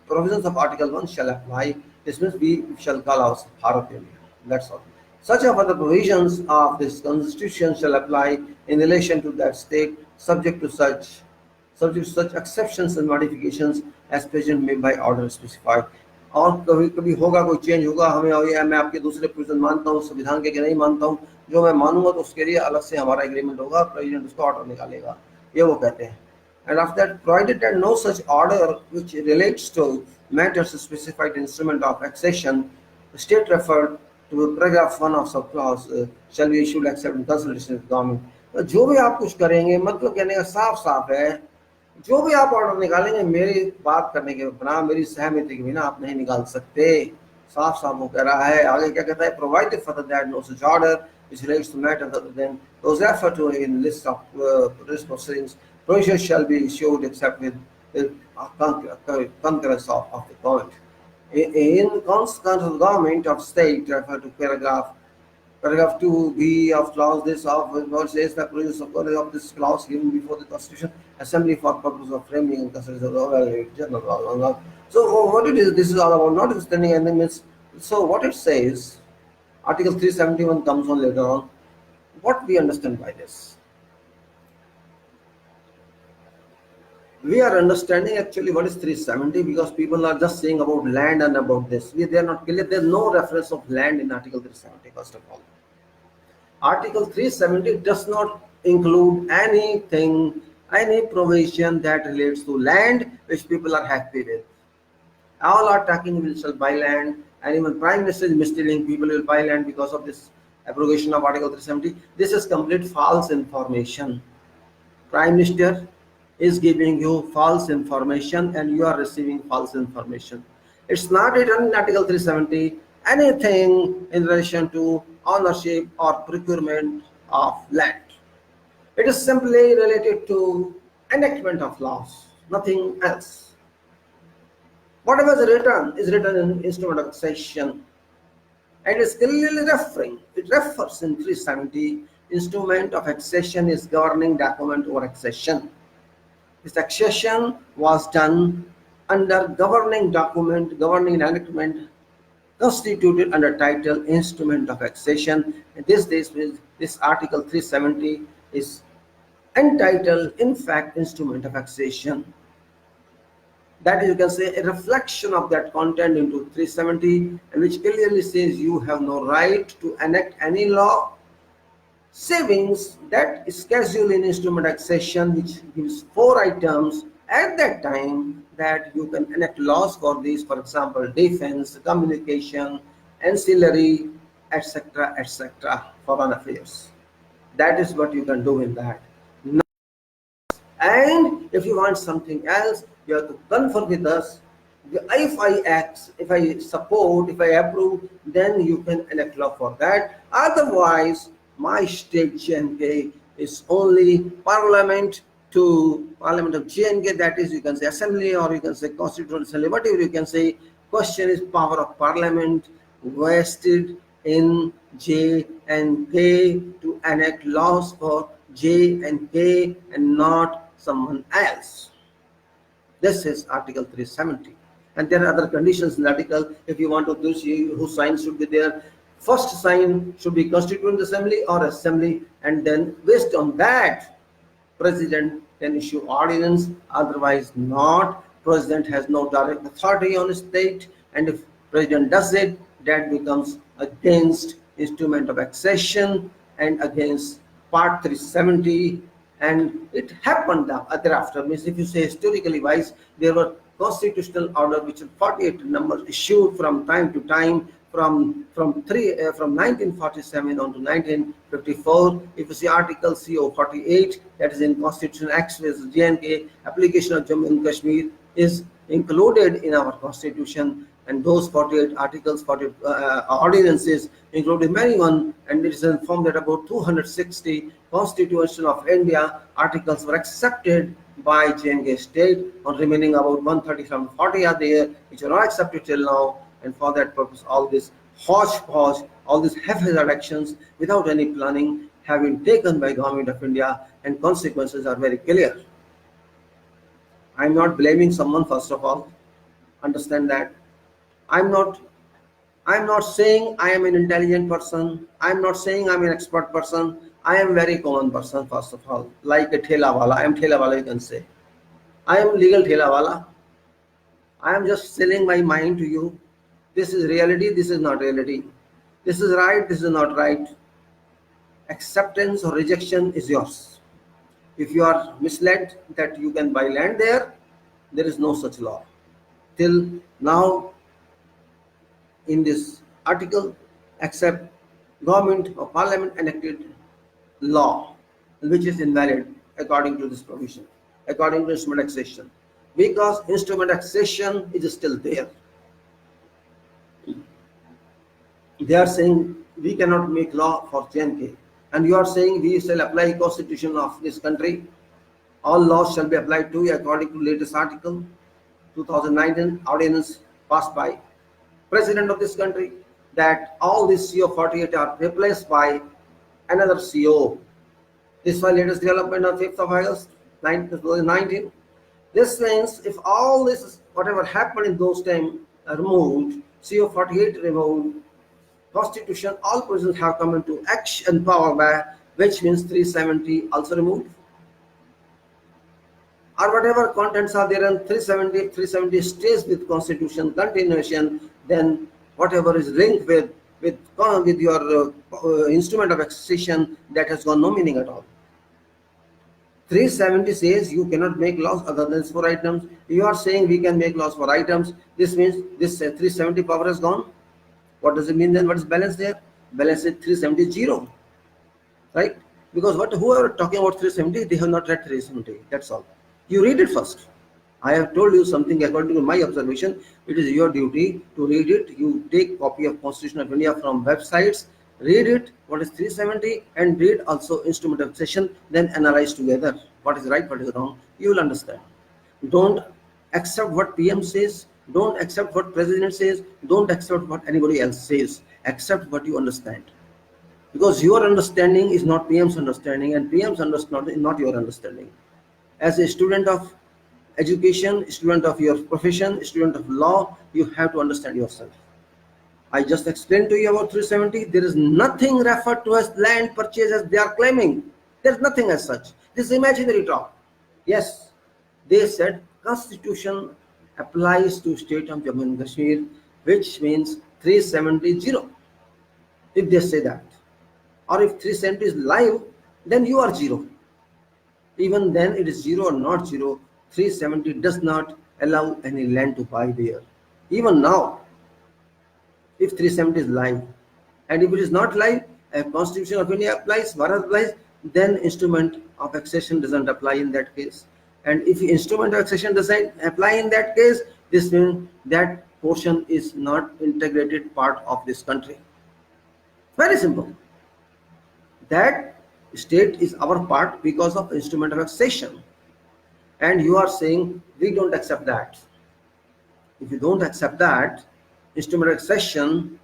provisions of Article 1 shall apply. This means we shall call ourselves Bharat, India. That's all. Such of other provisions of this constitution shall apply in relation to that state, subject to such exceptions and modifications as President may by order specified। और कभी कभी होगा कोई change होगा, हमें मैं आपके दूसरे प्रोविजन मानता हूँ संविधान के नहीं मानता हूँ, जो मैं मानूंगा तो उसके लिए अलग से हमारा एग्रीमेंट होगा, प्रेसिडेंट उसका ऑर्डर निकालेगा, ये वो कहते हैं। And after that, provided that no such order which relates to matters specified in instrument of accession, the state referred to paragraph 1 of subclause shall be issued except in consultation with government. तो जो भी आप कुछ करेंगे, मतलब कहने का साफ साफ है, जो भी आप ऑर्डर निकालेंगे मेरी बात करने के बिना, मेरी सहमति के बिना आप नहीं निकाल सकते। साफ साफ वो कह रहा है। आगे क्या कहता है, provided for that no such order which relates to matters other than those referred to in list of list proceedings, provisions shall be issued except with concurrence of the government. In consequence of the government of state, refer to paragraph 2b of clause this of what says the provisions of this clause given before the Constitution Assembly for purpose of framing and consideration of the general law. So what it is, this is all about, notwithstanding amendments. So what it says, Article 371 comes on later on. What we understand by this? We are understanding actually what is 370 because people are just saying about land and about this. They are not clear. There is no reference of land in Article 370, first of all. Article 370 does not include anything, any provision that relates to land which people are happy with. All are talking we shall buy land, and even Prime Minister is misleading people will buy land because of this abrogation of Article 370. This is complete false information. Prime Minister is giving you false information and you are receiving false information. It's not written in Article 370 anything in relation to ownership or procurement of land. It is simply related to enactment of laws, nothing else. Whatever is written in instrument of accession, and is clearly it refers in 370, instrument of accession is governing document over accession. This accession was done under governing document, governing enactment constituted under title instrument of accession. In this Article 370 is entitled in fact instrument of accession. That is, you can say, a reflection of that content into 370, and which clearly says you have no right to enact any law savings that is scheduled in instrument accession, which gives 4 items at that time that you can enact laws for these, for example, defense, communication, ancillary, etc., foreign affairs. That is what you can do in that. And if you want something else, you have to confer with us. If I act, if I support, if I approve, then you can enact law for that. Otherwise, my state J&K is only Parliament of J&K, that is, you can say Assembly or you can say Constitutional Assembly, whatever you can say. Question is power of Parliament vested in J&K to enact laws for J&K and not someone else. This is Article 370. And there are other conditions in the article. If you want to do, whose sign should be there. First sign should be Constituent Assembly or Assembly, and then based on that, President can issue ordinance, otherwise not. President has no direct authority on the state, and if President does it, that becomes against instrument of accession and against Part 370. And it happened thereafter. Means if you say historically wise, there were constitutional order which are 48 numbers issued from time to time from 1947 on to 1954. If you see Article CO 48, that is in Constitution Acts with J&K, application of Jammu and Kashmir is included in our Constitution, and those 48 articles, 48 ordinances included many one, and it is informed that about 260 Constitution of India articles were accepted by J&K state. On remaining about 137, 40 are there which are not accepted till now, and for that purpose all this hodgepodge, all these haphazard actions without any planning have been taken by Government of India, and consequences are very clear. I am not blaming someone, first of all, understand that. I'm not saying I am an intelligent person. I'm not saying I'm an expert person. I am very common person, first of all, like a thela wala. I am thela wala, you can say. I am legal thela wala. I am just selling my mind to you. This is reality, this is not reality. This is right, this is not right. Acceptance or rejection is yours. If you are misled that you can buy land there, there is no such law. Till now, in this article, except government or parliament enacted law which is invalid according to this provision, according to instrument accession, because instrument accession is still there. They are saying we cannot make law for J&K, and you are saying we shall apply constitution of this country. All laws shall be applied to you according to latest article 2019 ordinance passed by president of this country, that all these CO 48 are replaced by another CO. This was latest development on 5th of August 2019. This means if all this, whatever happened in those times, removed, CO 48 removed, Constitution, all provisions have come into action power by, which means 370 also removed. Or whatever contents are there in 370, 370 stays with Constitution continuation, then whatever is linked with your instrument of accession, that has got no meaning at all. 370 says you cannot make laws other than for items. You are saying we can make laws for items. This means this 370 power has gone. What does it mean then? What is balance there? Balance is 370 0, right? Because whoever talking about 370, they have not read 370. That's all. You read it first. I have told you something according to my observation. It is your duty to read it. You take copy of Constitution of India from websites, read it, what is 370, and read also instrument of accession, then analyze together what is right, what is wrong. You will understand. Don't accept what PM says. Don't accept what president says. Don't accept what anybody else says. Accept what you understand. Because your understanding is not PM's understanding, and PM's understanding is not your understanding. As a student of education, student of your profession, student of law, you have to understand yourself. I just explained to you about 370. There is nothing referred to as land purchase as they are claiming. There's nothing as such. This is imaginary talk. Yes, they said Constitution applies to state of Jammu and Kashmir, which means 370 0. If they say that, or if 370 is live, then you are 0. Even then it is 0 or not 0. 370 does not allow any land to buy there. Even now, if 370 is live, and if it is not live, a Constitution of India applies, Bharat applies, then instrument of accession doesn't apply in that case. And if instrument of accession doesn't apply in that case, this means that portion is not integrated part of this country. Very simple. That state is our part because of instrument of accession. And you are saying we don't accept that. If you don't accept that instrument of accession,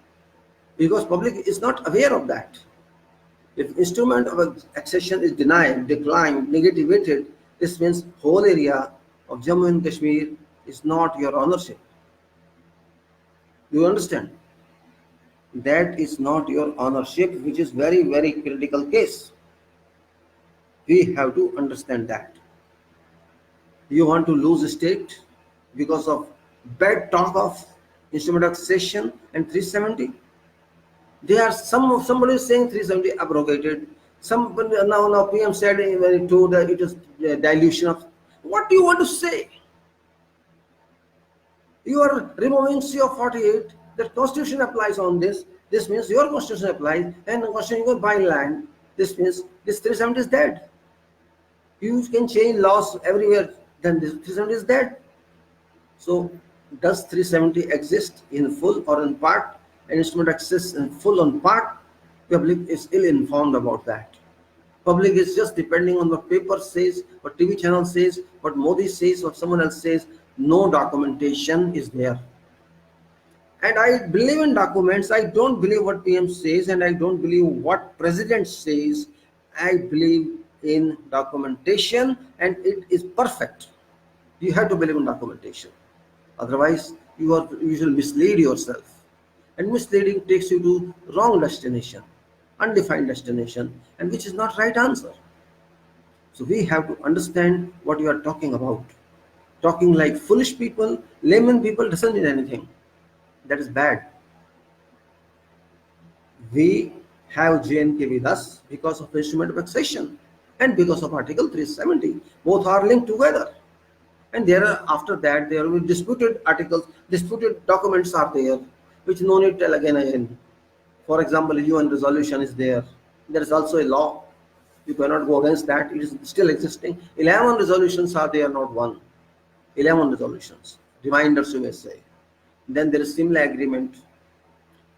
because public is not aware of that. If instrument of accession is denied, declined, negativated, this means whole area of Jammu and Kashmir is not your ownership. You understand? That is not your ownership, which is very, very critical case. We have to understand that. You want to lose a state because of bad talk of instrument of accession and 370? There are somebody is saying 370 abrogated. Now PM said when he told that it is dilution of. What do you want to say? You are removing CO 48. The Constitution applies on this. This means your Constitution applies, and the Constitution you buy land. This means this 370 is dead. You can change laws everywhere. Then this 370 is dead. So does 370 exist in full or in part? An instrument exists in full or in part? Public is ill-informed about that. Public is just depending on what paper says, what TV channel says, what Modi says, what someone else says. No documentation is there. And I believe in documents. I don't believe what PM says, and I don't believe what President says. I believe in documentation, and it is perfect. You have to believe in documentation. Otherwise, you will mislead yourself. And misleading takes you to wrong destination, undefined destination, and which is not right answer. So we have to understand what you are talking about. Talking like foolish people, layman people doesn't mean anything. That is bad. We have J&K with us because of the instrument of accession. and because of Article 370. Both are linked together. And there are, after that, there will be disputed articles, disputed documents are there, which no need tell again and again. For example, UN resolution is there. There is also a law. You cannot go against that. It is still existing. 11 resolutions are there, not one. 11 resolutions. Reminders, you may say. Then there is Simla Agreement.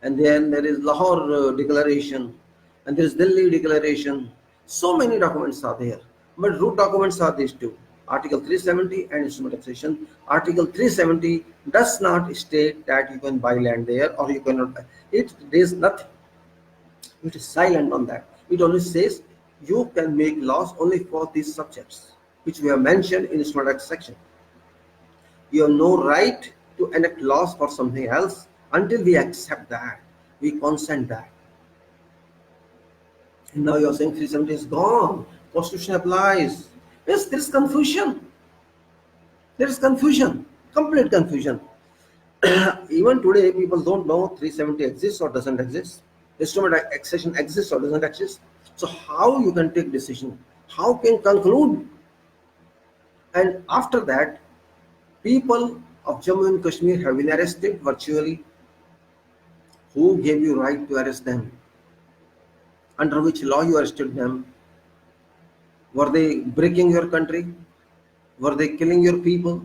And then there is Lahore Declaration. And there is Delhi Declaration. So many documents are there. But root documents are these two. Article 370 and instrument taxation. Article 370 does not state that you can buy land there or you cannot buy. It is nothing. It is silent on that. It only says you can make laws only for these subjects, which we have mentioned in instrument tax section. You have no right to enact laws for something else until we accept that, we consent that. And now you are saying 370 is gone, Constitution applies. Yes, there is confusion. There is confusion, complete confusion. Even today, people don't know 370 exists or doesn't exist. Instrument taxation exists or doesn't exist. So how you can take decision? How can conclude? And after that, people of Jammu and Kashmir have been arrested virtually. Who gave you right to arrest them? Under which law you arrested them? Were they breaking your country? Were they killing your people?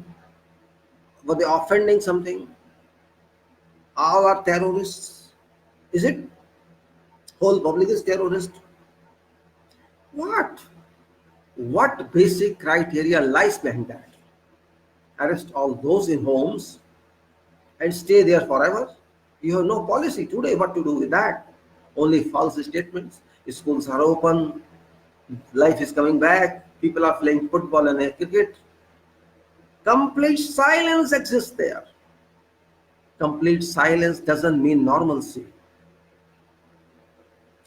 Were they offending something? All are terrorists. Is it? Whole public is terrorist. What? What basic criteria lies behind that? Arrest all those in homes and stay there forever? You have no policy today what to do with that. Only false statements. Schools are open. Life is coming back. People are playing football and cricket. Complete silence exists there. Complete silence doesn't mean normalcy.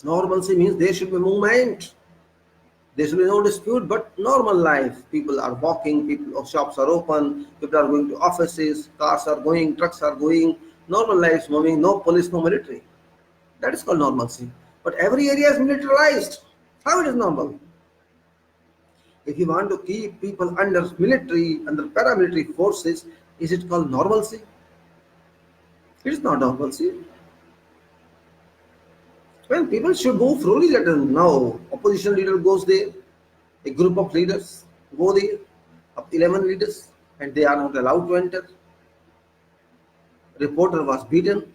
Normalcy means there should be movement. There should be no dispute, but normal life. People are walking, shops are open, people are going to offices, cars are going, trucks are going, normal life is moving, no police, no military. That is called normalcy. But every area is militarized. How it is normal? If you want to keep people under military, under paramilitary forces, is it called normalcy? It is not normalcy. Well, people should move freely. Let them know. Opposition leader goes there. A group of leaders go there, up 11 leaders, and they are not allowed to enter. Reporter was beaten,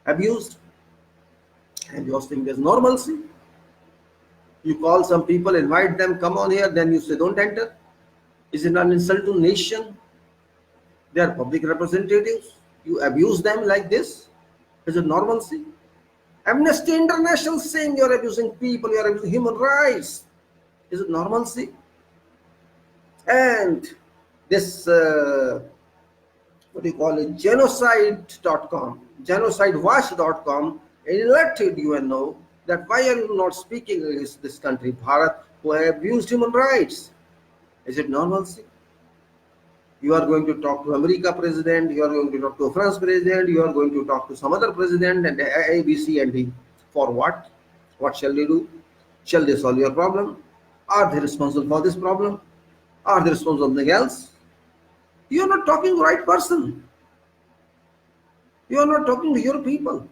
abused, and you think there's normalcy. You call some people, invite them, come on here, then you say don't enter. Is it an insult to nation? They are public representatives. You abuse them like this. Is it normalcy? Amnesty International saying you are abusing people, you are abusing human rights. Is it normalcy? And this, what do you call it, genocide.com, genocidewatch.com elected UNO that why are you not speaking against this country, Bharat, who have abused human rights? Is it normalcy? You are going to talk to America president, you are going to talk to France president, you are going to talk to some other president and A, B, C and D. For what? What shall they do? Shall they solve your problem? Are they responsible for this problem? Are they responsible for something else? You are not talking to the right person. You are not talking to your people.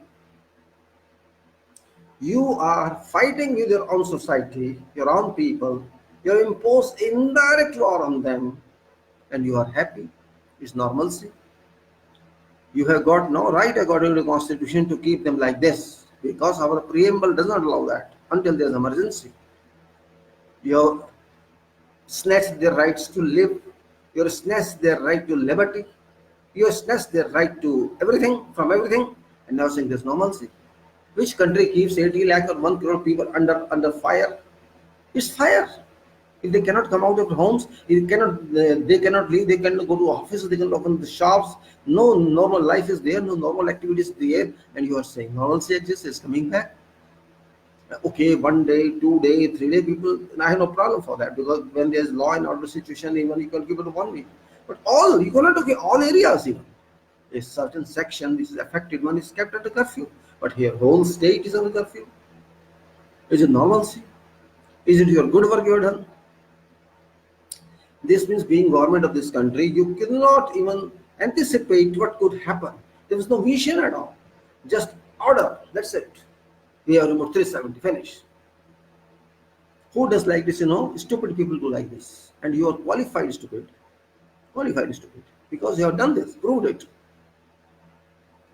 You are fighting with your own society, your own people. You impose indirect law on them. And you are happy. It's normalcy. You have got no right according to the Constitution to keep them like this because our preamble does not allow that until there is emergency. You have snatched their rights to live. You have snatched their right to liberty. You have snatched their right to everything, from everything, and now saying there's normalcy. Which country keeps 80 lakh or 1 crore people under fire? It's fire. If they cannot come out of their homes, they cannot leave, they cannot go to offices, they cannot open the shops, no normal life is there, no normal activities there, and you are saying normalcy exists, is coming back. Okay, 1 day, 2 day, 3 day, people, I have no problem for that, because when there's law and order situation, even you can give it 1 week. But you cannot okay, all areas even. A certain section which is affected one is kept under curfew. But here whole state is under curfew. Is it normalcy? Is it your good work you have done? This means being government of this country, you cannot even anticipate what could happen. There is no vision at all. Just order. That's it. We have removed 370. Finish. Who does like this? Stupid people do like this. And you are qualified stupid. Qualified stupid. Because you have done this, proved it.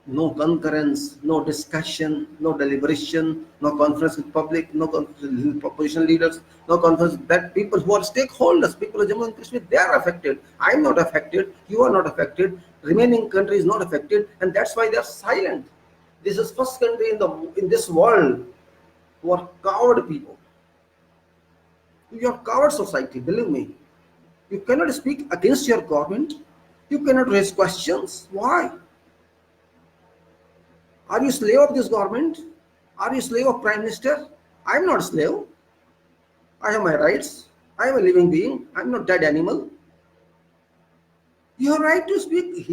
No concurrence, no discussion, no deliberation, no conference with public, no conference with opposition leaders, no conference that people who are stakeholders, people of Jammu and Kashmir, they are affected. I am not affected, you are not affected, remaining country is not affected, and that's why they are silent. This is first country in this world who are coward people. You are coward society, believe me. You cannot speak against your government. You cannot raise questions. Why? Are you slave of this government? Are you slave of Prime Minister? I am not a slave. I have my rights. I am a living being. I am not dead animal. You have right to speak.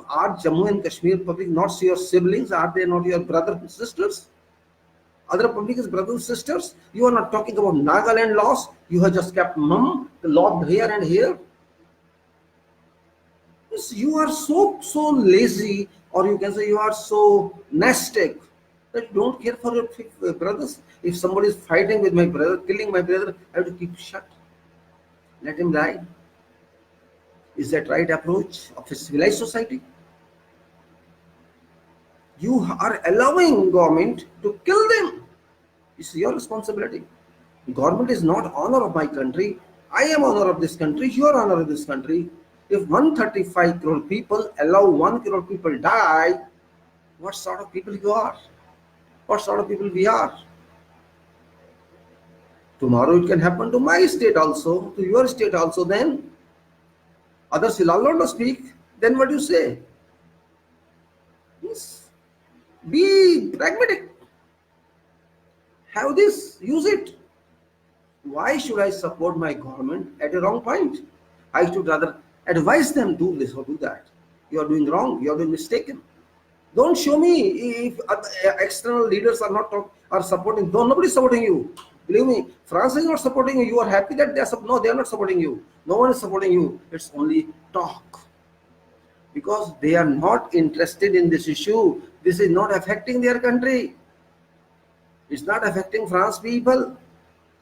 Are Jammu and Kashmir public not your siblings? Are they not your brothers and sisters? Other public is brothers and sisters. You are not talking about Nagaland laws. You have just kept mum, locked here and here. You are so lazy, or you can say you are so nastic that you don't care for your brothers. If somebody is fighting with my brother, killing my brother, I have to keep shut. Let him die. Is that right approach of a civilized society? You are allowing government to kill them. It's your responsibility. Government is not honor of my country. I am honor of this country. You are honor of this country. If 135 crore people allow 1 crore people die, what sort of people you are? What sort of people we are? Tomorrow it can happen to my state also, to your state also. Then others will not speak. Then what do you say? Yes. Be pragmatic. Have this, use it. Why should I support my government at a wrong point? I should rather advise them, do this or do that. You are doing wrong, you are doing mistaken. Don't show me if external leaders are supporting. Nobody is supporting you. Believe me, France is not supporting you. You are happy that they are not supporting you. No one is supporting you. It's only talk. Because they are not interested in this issue. This is not affecting their country. It's not affecting France people.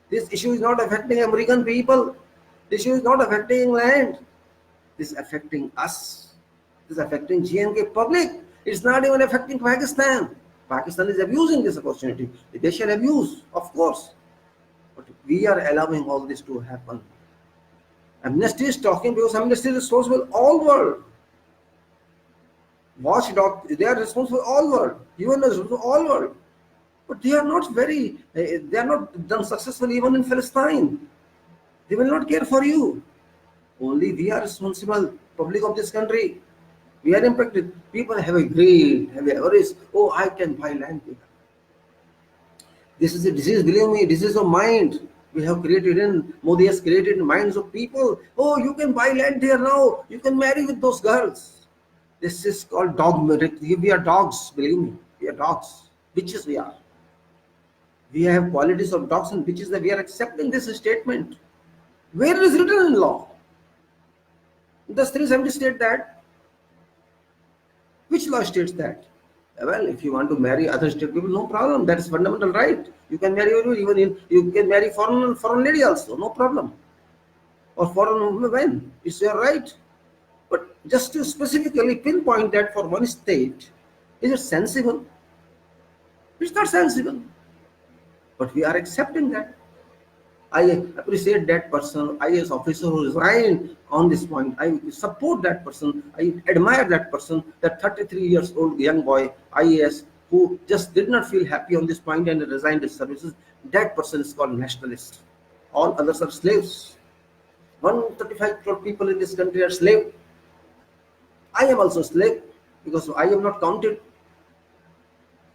This issue is not affecting American people. This issue is not affecting England. This is affecting us. This is affecting J&K public. It's not even affecting Pakistan. Pakistan is abusing this opportunity. They shall abuse, of course. But we are allowing all this to happen. Amnesty is talking because Amnesty is responsible all world. Watchdog, they are responsible all world. UN is responsible all world. But they are not done successfully even in Palestine. They will not care for you. Only we are responsible, public of this country. We are impacted. People have a greed, have a worries. Oh, I can buy land here. This is a disease, believe me, disease of mind. Modi has created in minds of people. Oh, you can buy land here now. You can marry with those girls. This is called dog. We are dogs, believe me. We are dogs. Bitches we are. We have qualities of dogs and bitches that we are accepting this statement. Where is written in law? Does 370 state that? Which law states that? Well, if you want to marry other state people, no problem. That is fundamental right. You can marry you can marry foreign lady also, no problem. Or foreign women, it's your right. But just to specifically pinpoint that for one state, is it sensible? It's not sensible. But we are accepting that. I appreciate that person, IAS officer who resigned on this point. I support that person. I admire that person, that 33 years old young boy, IAS, who just did not feel happy on this point and resigned his services. That person is called nationalist. All others are slaves. 135 crore people in this country are slaves. I am also a slave because I am not counted.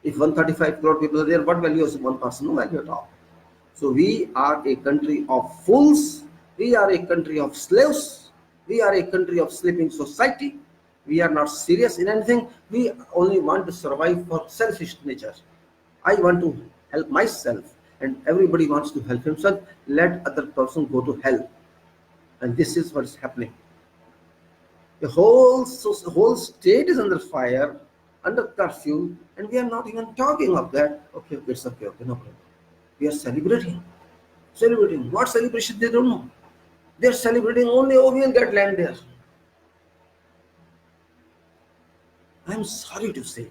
If 135 crore people are there, what value is one person? No value at all. So we are a country of fools. We are a country of slaves. We are a country of sleeping society. We are not serious in anything. We only want to survive for selfish nature. I want to help myself. and everybody wants to help himself. Let other person go to hell. And this is what is happening. The whole state is under fire, under curfew, and we are not even talking of that. Okay, okay, it's okay, okay, no problem. We are celebrating. Celebrating. What celebration? They don't know. They're celebrating only, oh, we'll get land there. I'm sorry to say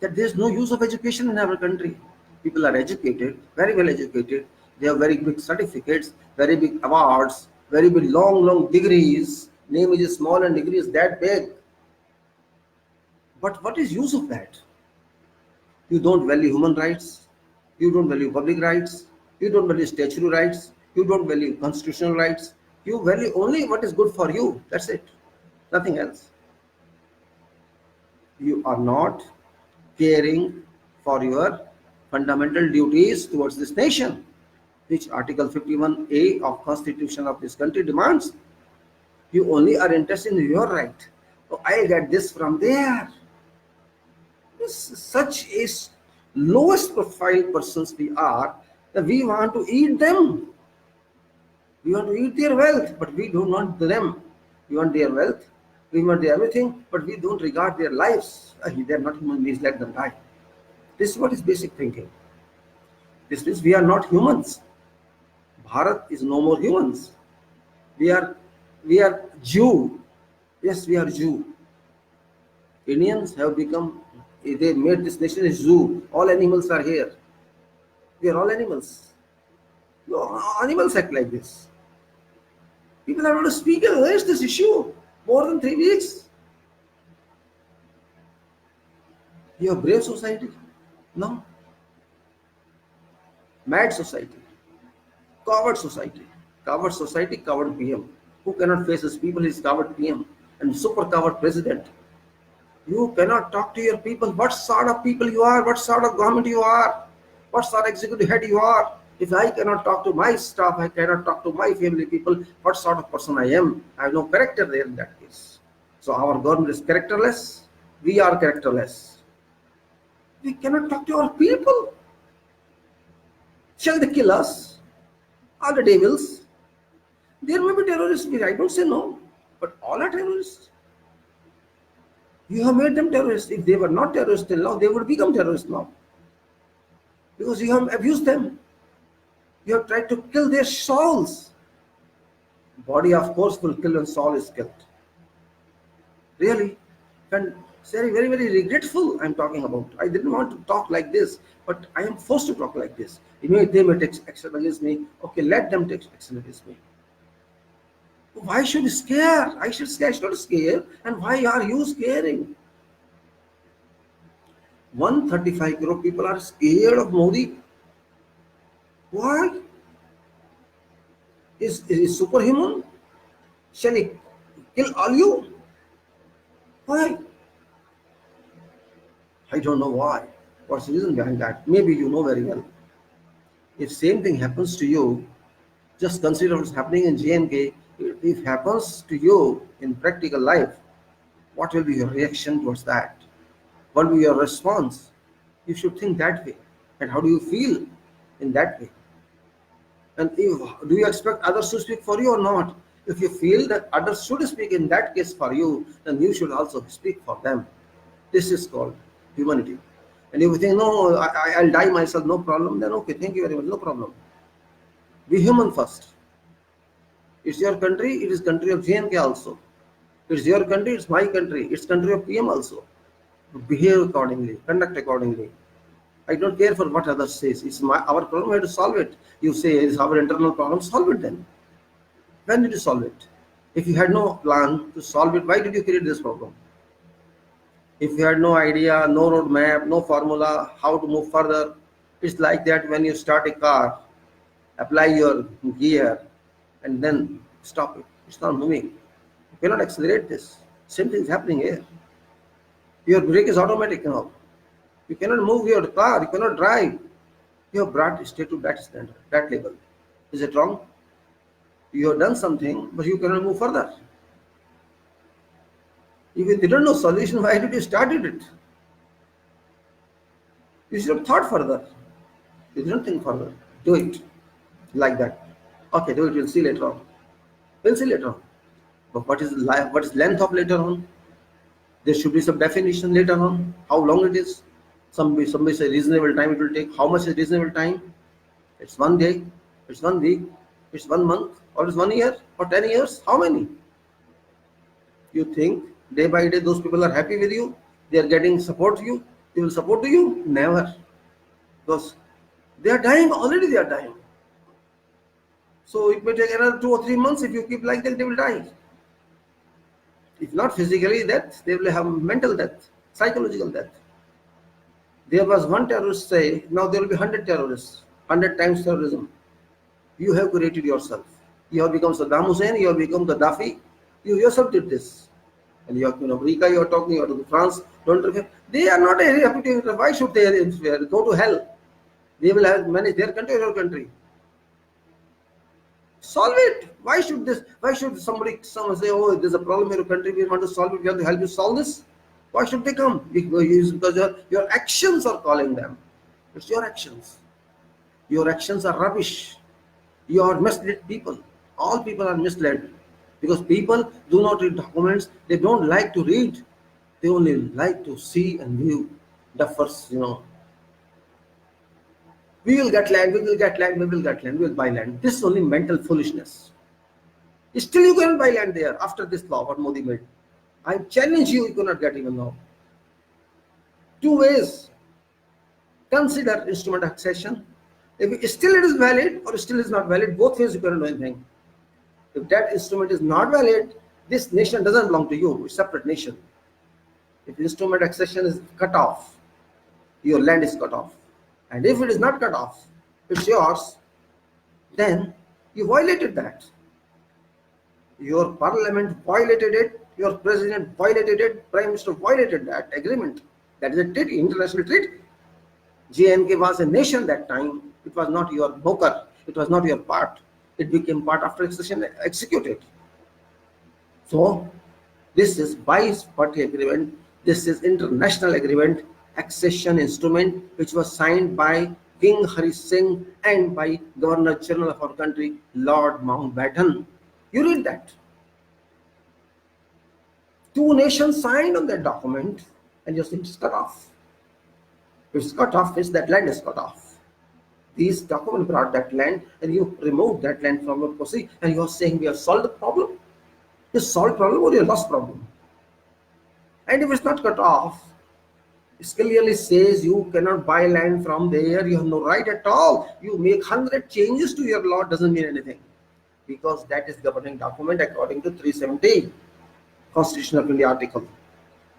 that there's no use of education in our country. People are educated, very well educated. They have very big certificates, very big awards, very big long degrees. Name is small and degree is that big. But what is use of that? You don't value human rights. You don't value public rights. You don't value statutory rights. You don't value constitutional rights. You value only what is good for you. That's it. Nothing else. You are not caring for your fundamental duties towards this nation, which Article 51A of Constitution of this country demands. You only are interested in your right. Oh, I'll get this from there. Such a lowest profile persons we are that we want to eat them. We want to eat their wealth, but we don't want them. We want their wealth, we want their everything, but we don't regard their lives. They're not human beings, let them die. This is what is basic thinking. This means we are not humans. Bharat is no more humans. We are Jew. Yes, we are Jew. Indians have become, they made this nation a zoo. All animals are here. We are all animals. No, animals act like this. People are not to speak. Where is this issue? More than 3 weeks. You have brave society? No. Mad society. Coward society. Coward society, coward PM. Who cannot face his people is coward PM. And super coward president. You cannot talk to your people. What sort of people you are? What sort of government you are? What sort of executive head you are? If I cannot talk to my staff, I cannot talk to my family people, what sort of person I am? I have no character there in that case. So our government is characterless. We are characterless. We cannot talk to our people. Shall they kill us? All the devils? There may be terrorists. I don't say no. But all are terrorists. You have made them terrorists. If they were not terrorists till now, they would become terrorists now. Because you have abused them. You have tried to kill their souls. Body, of course, will kill when soul is killed. Really. And very, very, very regretful I'm talking about. I didn't want to talk like this, but I am forced to talk like this. They may take action against me. Okay, let them take action against me. Why should you scare? I should not scare. And why are you scaring? 135 crore people are scared of Modi. Why? Is he superhuman? Shall he kill all you? Why? I don't know why. What's the reason behind that? Maybe you know very well. If same thing happens to you, just consider what's happening in JNK. If it happens to you in practical life, what will be your reaction towards that? What will be your response? You should think that way. And how do you feel in that way? And do you expect others to speak for you or not? If you feel that others should speak in that case for you, then you should also speak for them. This is called humanity. And if you think, no, I'll die myself, no problem, then okay, thank you very much, no problem. Be human first. It's your country, it is country of JNK also. It's your country, it's my country, it's country of PM also. Behave accordingly, conduct accordingly. I don't care for what others say. It's our problem, we have to solve it. You say it's our internal problem, solve it then. When did you solve it? If you had no plan to solve it, why did you create this problem? If you had no idea, no roadmap, no formula, how to move further, it's like that when you start a car, apply your gear and then stop it. It's not moving. You cannot accelerate this. Same thing is happening here. Your brake is automatic now. You cannot move your car, you cannot drive. You have brought it straight to that standard, that level. Is it wrong? You have done something, but you cannot move further. If you didn't know solution, why did you started it? You should have thought further. You didn't think further. Do it like that. Okay, do it. We'll see later on. We'll see later on. But what is length of later on? There should be some definition later on. How long it is? Somebody say reasonable time it will take. How much is reasonable time? It's 1 day. It's 1 week. It's 1 month. Or it's 1 year. Or 10 years. How many? You think day by day those people are happy with you? They are getting support to you? They will support to you? Never. Because they are dying. Already they are dying. So it may take another 2 or 3 months. If you keep like that, they will die. If not physically death, they will have mental death, psychological death. There was one terrorist say, now there will be 100 terrorists, 100 times terrorism. You have created yourself. You have become Saddam Hussein, you have become Gaddafi. You yourself did this. And you are in America, you are talking, you are to France, don't interfere. They are not a reputation. Why should they interfere? Go to hell. They will have manage their country or your country. Solve it. Why should this? Why should someone say, "Oh, there's a problem in your country. We want to solve it. We have to help you solve this." Why should they come? Because your actions are calling them. It's your actions. Your actions are rubbish. You are misled people. All people are misled because people do not read documents. They don't like to read. They only like to see and view the first. We will get land, we will get land, we will get land, we will buy land. This is only mental foolishness. Still you cannot buy land there after this law what Modi made. I challenge you, you cannot get even now. Two ways. Consider instrument accession. If still it is valid or still is not valid, both ways you cannot do anything. If that instrument is not valid, this nation doesn't belong to you, it's a separate nation. If instrument accession is cut off, your land is cut off. And if it is not cut off, it's yours, then you violated that. Your parliament violated it, your president violated it, prime minister violated that agreement. That is a treaty, international treaty. J&K was a nation that time. It was not your broker. It was not your part. It became part after accession executed. So this is bi-party agreement. This is international agreement. Accession instrument which was signed by King Hari Singh and by Governor General of our country, Lord Mountbatten. You read that. Two nations signed on that document and you think it's cut off. If it's cut off, means that land is cut off. These documents brought that land and you removed that land from your possession and you are saying we have solved the problem. You solved the problem or you lost problem. And if it's not cut off, it clearly says you cannot buy land from there. You have no right at all. You make 100 changes to your law, doesn't mean anything. Because that is governing document according to 370 Constitution of India article.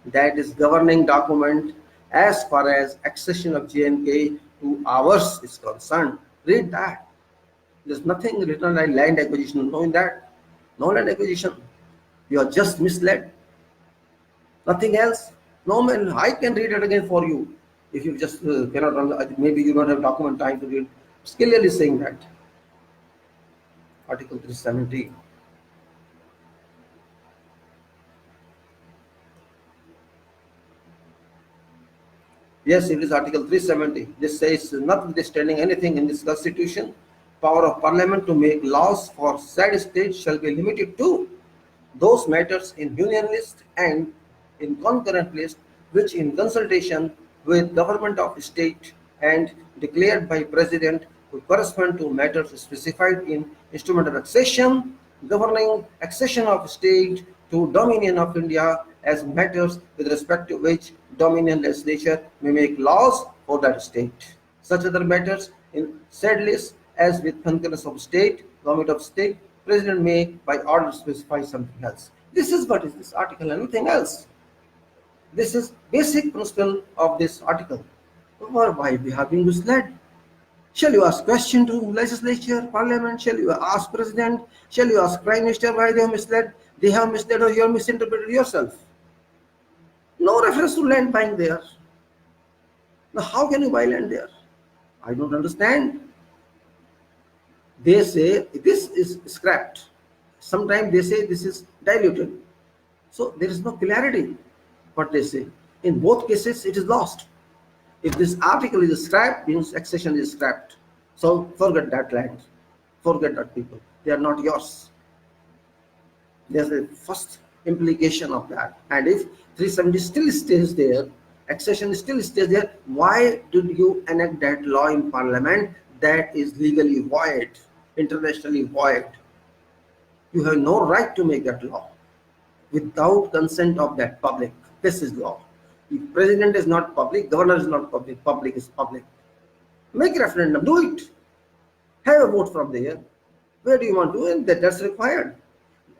That is governing document as far as accession of J&K to ours is concerned. Read that. There's nothing written like land acquisition. No in that. No land acquisition. You are just misled. Nothing else. No man, I can read it again for you. If you just cannot run, maybe you don't have document time to read. It's clearly saying that. Article 370. Yes, it is Article 370. This says, notwithstanding anything in this Constitution, power of Parliament to make laws for said state shall be limited to those matters in union list and in concurrent list which in consultation with government of state and declared by president to correspond to matters specified in instrument of accession governing accession of state to dominion of India as matters with respect to which dominion legislature may make laws for that state. Such other matters in said list as with concurrence of state, government of state, president may by order specify something else. This is what is this article and nothing else. This is basic principle of this article. Why we have been misled? Shall you ask question to legislature, parliament? Shall you ask president? Shall you ask prime minister why they have misled? They have misled or you have misinterpreted yourself. No reference to land buying there. Now how can you buy land there? I don't understand. They say this is scrapped. Sometimes they say this is diluted. So there is no clarity what they say. In both cases it is lost. If this article is scrapped, means accession is scrapped. So forget that land, forget that people. They are not yours. There's a first implication of that. And if 370 still stays there, accession still stays there, why did you enact that law in Parliament? That is legally void, internationally void. You have no right to make that law without consent of that public. This is law. The president is not public, governor is not public, public is public. Make a referendum, do it. Have a vote from there. Where do you want to? And that's required.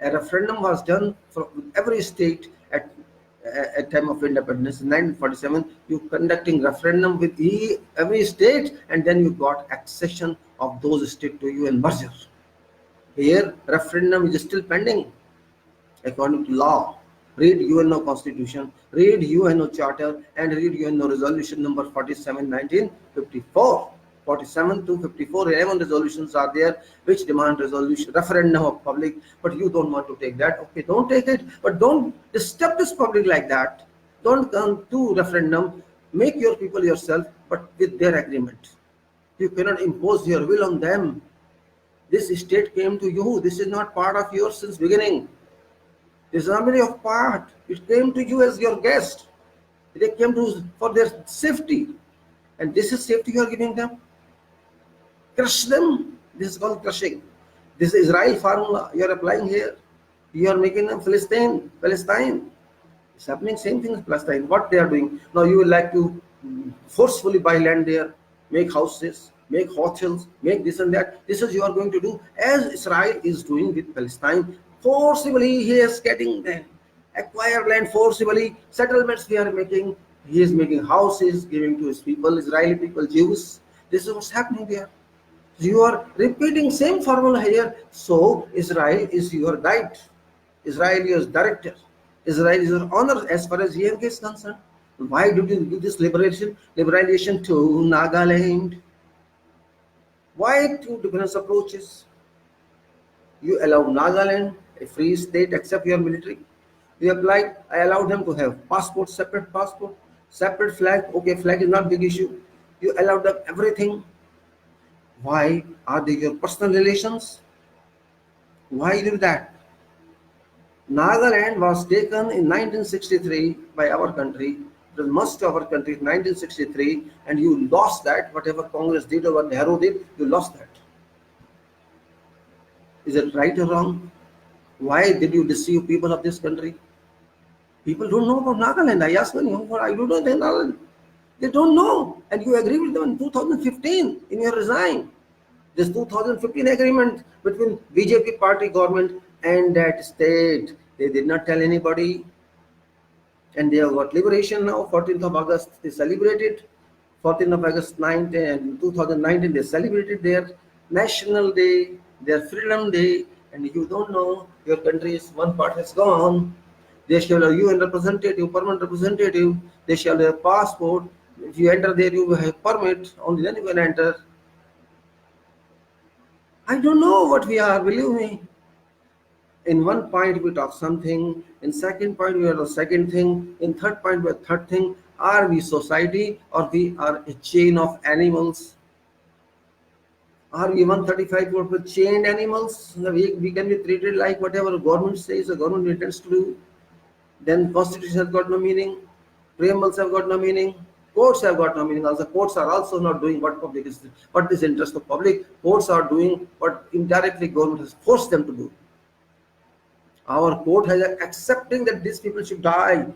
A referendum was done for every state at time of independence in 1947. You conducting referendum with every state, and then you got accession of those states to UN merger. Here, referendum is still pending according to law. Read UNO Constitution, read UNO Charter, and read UNO Resolution number 47, 1954. 47 to 54, 11 resolutions are there which demand referendum of public, but you don't want to take that. Okay, don't take it, but don't disturb this public like that. Don't come to referendum, make your people yourself, but with their agreement. You cannot impose your will on them. This state came to you. This is not part of yours since beginning. This is not really of part. It came to you as your guest. They came to for their safety, and this is safety you are giving them. Crush them. This is called crushing. This is Israel formula you are applying here. You are making them Palestine. It's happening same thing as Palestine. What they are doing now, you will like to forcefully buy land there, make houses, make hotels, make this and that. This is you are going to do as Israel is doing with Palestine. Forcibly he is getting them, acquire land forcibly. Settlements we are making. He is making houses, giving to his people, Israeli people, Jews. This is what's happening there. You are repeating same formula here. So Israel is your guide. Israel is your director. Israel is your honor as far as JNK is concerned. Why did you do this liberalization to Nagaland? Why two different approaches? You allow Nagaland, a free state, except your military. You applied, I allowed them to have passport, separate flag. Okay, flag is not big issue. You allowed them everything. Why are they your personal relations? Why do that? Nagaland was taken in 1963 by our country. It was most of our country in 1963, and you lost that. Whatever Congress did or what Nehru did, you lost that. Is it right or wrong? Why did you deceive people of this country? People don't know about Nagaland. I asked them, I don't know Nagaland. They don't know, and you agree with them in 2015 in your resign. This 2015 agreement between BJP party government and that state, they did not tell anybody, and they have got liberation now. 14th of August they celebrated. 14th of August 2019 they celebrated their national day, their freedom day, and you don't know your country's one part has gone. They shall have UN representative, permanent representative. They shall have passport. If you enter there, you have permit. Only then you can enter. I don't know what we are. Believe me. In one point we talk something. In second point we have a second thing. In third point we have third thing. Are we society or we are a chain of animals? Are we 135 crore with chained animals? We can be treated like whatever government says the government intends to do. Then constitution has got no meaning. Preambles have got no meaning. Courts have got no meaning. Also, courts are also not doing what public is, what is interest of public. Courts are doing what indirectly government has forced them to do. Our court has accepting that these people should die.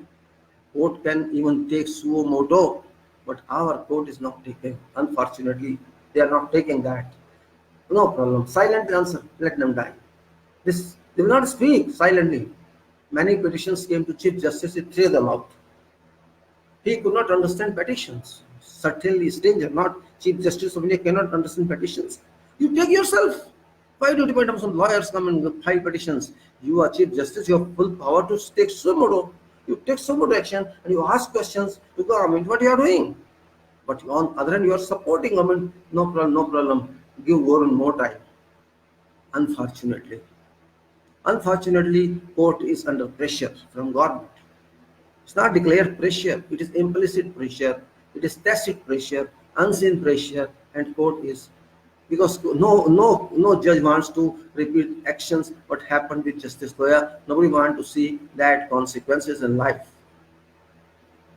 Court can even take suo moto, but our court is not taking. Unfortunately, they are not taking that. No problem. Silent answer. Let them die. They will not speak silently. Many petitions came to Chief Justice. He threw them out. He could not understand petitions. Certainly, stranger, not Chief Justice of India cannot understand petitions. You take yourself. Why do you depend on some lawyers come and file petitions? You are Chief Justice. You have full power to take suo moto. You take suo moto action and you ask questions to government what you are doing. But on the other hand, you are supporting government. No problem, no problem. Give government more time. Unfortunately, court is under pressure from government. It's not declared pressure, it is implicit pressure. It is tacit pressure, unseen pressure, and court is because no judge wants to repeat actions what happened with Justice Goya. Nobody wants to see that consequences in life.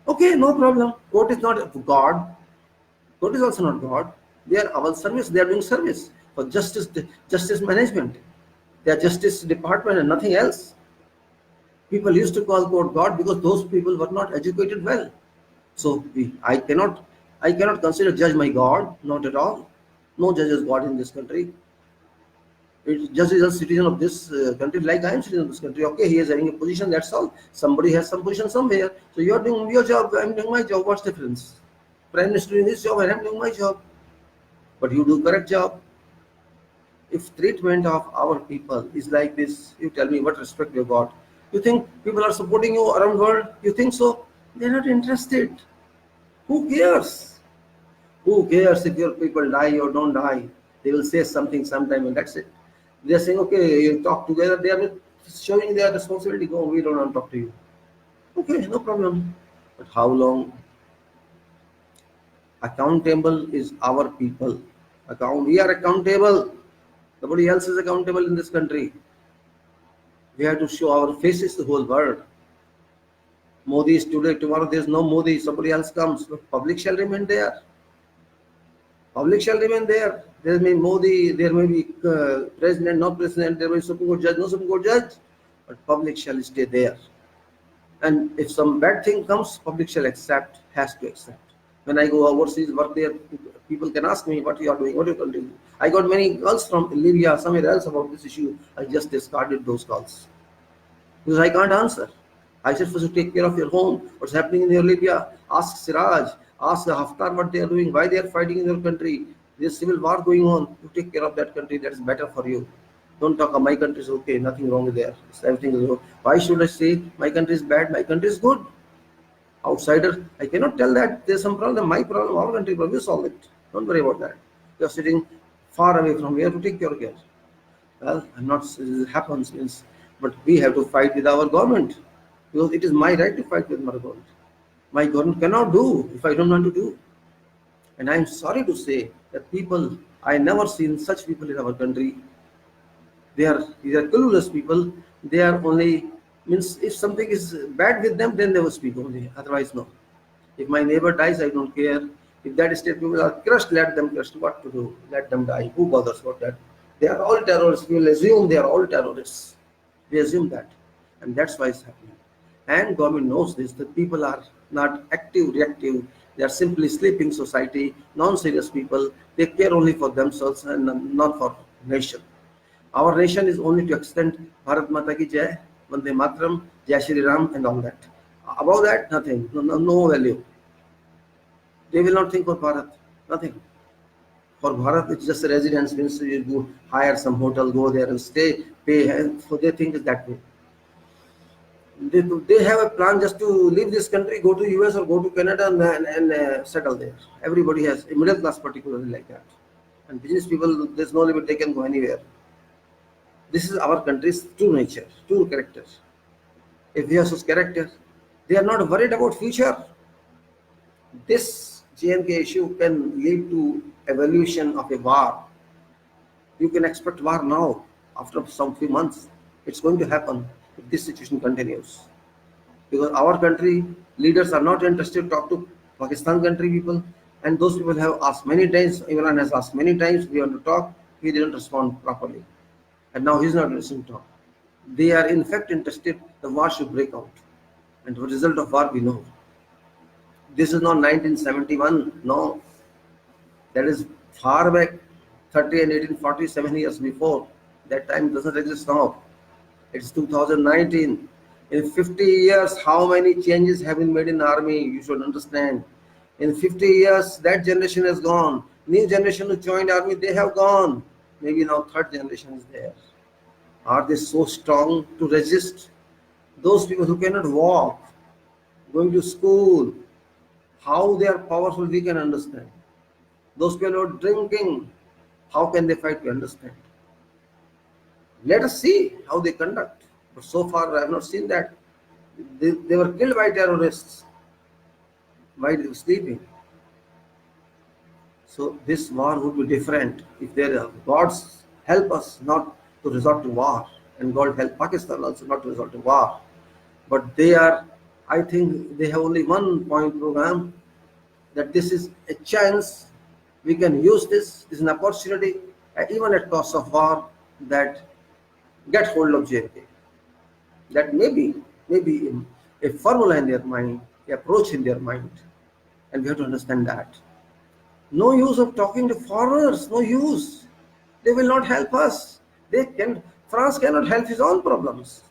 Okay, no problem. Court is not God. Court is also not God. They are our service. They are doing service for justice management. They are justice department and nothing else. People used to call court God because those people were not educated well. So I cannot consider judge my God, not at all. No judge is God in this country. Judge is a citizen of this country, like I am citizen of this country. Okay, he is having a position, that's all. Somebody has some position somewhere. So you are doing your job, I am doing my job. What's the difference? Prime Minister doing his job and I am doing my job. But you do correct job. If treatment of our people is like this, you tell me what respect you got. You think people are supporting you around the world? You think so? They're not interested. Who cares? Who cares if your people die or don't die? They will say something sometime and that's it. They are saying, okay, you talk together. They are showing their responsibility. Go, we don't want to talk to you. Okay, no problem. But how long? Accountable is our people. We are accountable. Nobody else is accountable in this country. We have to show our faces to the whole world. Modi is today, tomorrow there is no Modi, somebody else comes. But public shall remain there. Public shall remain there. There may be Modi, there may be president, no president, there may be Supreme Court judge, no Supreme Court judge, but public shall stay there. And if some bad thing comes, public shall accept, has to accept. When I go overseas, work there, people can ask me what you are doing, what you can do. I got many calls from Libya, somewhere else about this issue. I just discarded those calls because I can't answer. I said, first take care of your home, what's happening in your Libya. Ask Siraj, ask the Haftar what they are doing, why they are fighting in your country. There's civil war going on. You take care of that country, that is better for you. Don't talk, my country is okay, nothing wrong there. Everything is okay. Why should I say my country is bad, my country is good? Outsider, I cannot tell that there's some problem, my problem, our country problem, we solve it. Don't worry about that. You're sitting far away from here to take your care. Well, I'm not, it happens, means, but we have to fight with our government. Because it is my right to fight with my government. My government cannot do if I don't want to do. And I am sorry to say that people, I never seen such people in our country. These are clueless people. They are only, means if something is bad with them, then they will speak only. Otherwise, no. If my neighbor dies, I don't care. If that state people are crushed, let them crushed. What to do? Let them die. Who bothers about that? They are all terrorists. We will assume they are all terrorists. We assume that. And that's why it's happening. And government knows this, that people are not active, reactive. They are simply sleeping society, non-serious people. They care only for themselves and not for nation. Our nation is only to extend Bharat Mata Ki Jai, Vande Mataram, Jai Shri Ram and all that. Above that, nothing, no value. They will not think of Bharat, nothing. For Bharat, it's just a residence, means you go hire some hotel, go there and stay, pay, and so they think it's that way. They have a plan just to leave this country, go to US or go to Canada and settle there. Everybody has, a middle class particularly like that. And business people, there's no limit, they can go anywhere. This is our country's true nature, true character. If we have such character, they are not worried about future. This JNK issue can lead to evolution of a war. You can expect war now, after some few months. It's going to happen if this situation continues. Because our country leaders are not interested to talk to Pakistan country people, and those people have asked many times, Imran has asked many times, we want to talk, he didn't respond properly. And now he's not listening to talk. They are in fact interested the war should break out. And the result of war we know. This is not 1971, no. That is far back, 30 and 1847 years before. That time doesn't exist now. It's 2019. In 50 years, how many changes have been made in the army? You should understand. In 50 years, that generation has gone. New generation who joined army, they have gone. Maybe now third generation is there. Are they so strong to resist? Those people who cannot walk, going to school, how they are powerful, we can understand. Those people who are drinking, how can they fight? We understand. Let us see how they conduct. But so far, I have not seen that. They were killed by terrorists while they were sleeping. So this war would be different if there are gods help us not to resort to war, and God help Pakistan also not to resort to war. But they are, I think they have only one point program, that this is a chance, we can use this. This is an opportunity, even at cost of war, that get hold of JK. That maybe a formula in their mind, a approach in their mind, and we have to understand that. No use of talking to foreigners, no use. They will not help us. They can France cannot help his own problems.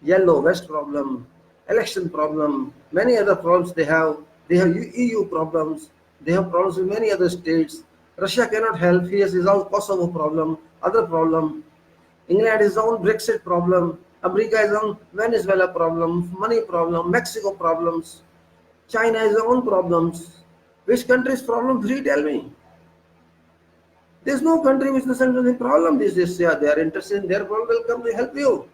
Yellow West problem, election problem, many other problems they have. They have EU problems. They have problems with many other states. Russia cannot help. He has his own Kosovo problem, other problem. England has his own Brexit problem. America has his own Venezuela problem, money problem, Mexico problems. China has its own problems. Which country's problem free? Tell me. There's no country which doesn't have any problem. This is, yeah, they are interested in their problem, will come to help you.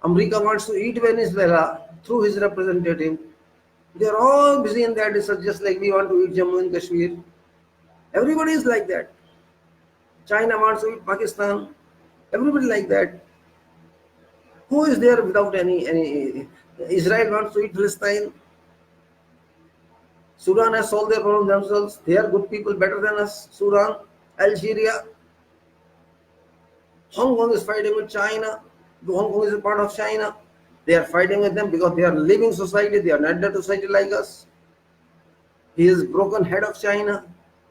America wants to eat Venezuela through his representative. They are all busy in that research, just like we want to eat Jammu and Kashmir. Everybody is like that. China wants to eat Pakistan. Everybody like that. Who is there without any? Israel wants to eat Palestine. Sudan has solved their problem themselves. They are good people, better than us. Sudan, Algeria, Hong Kong is fighting with China. Hong Kong is a part of China. They are fighting with them because they are living society. They are not that society like us. He is broken head of China.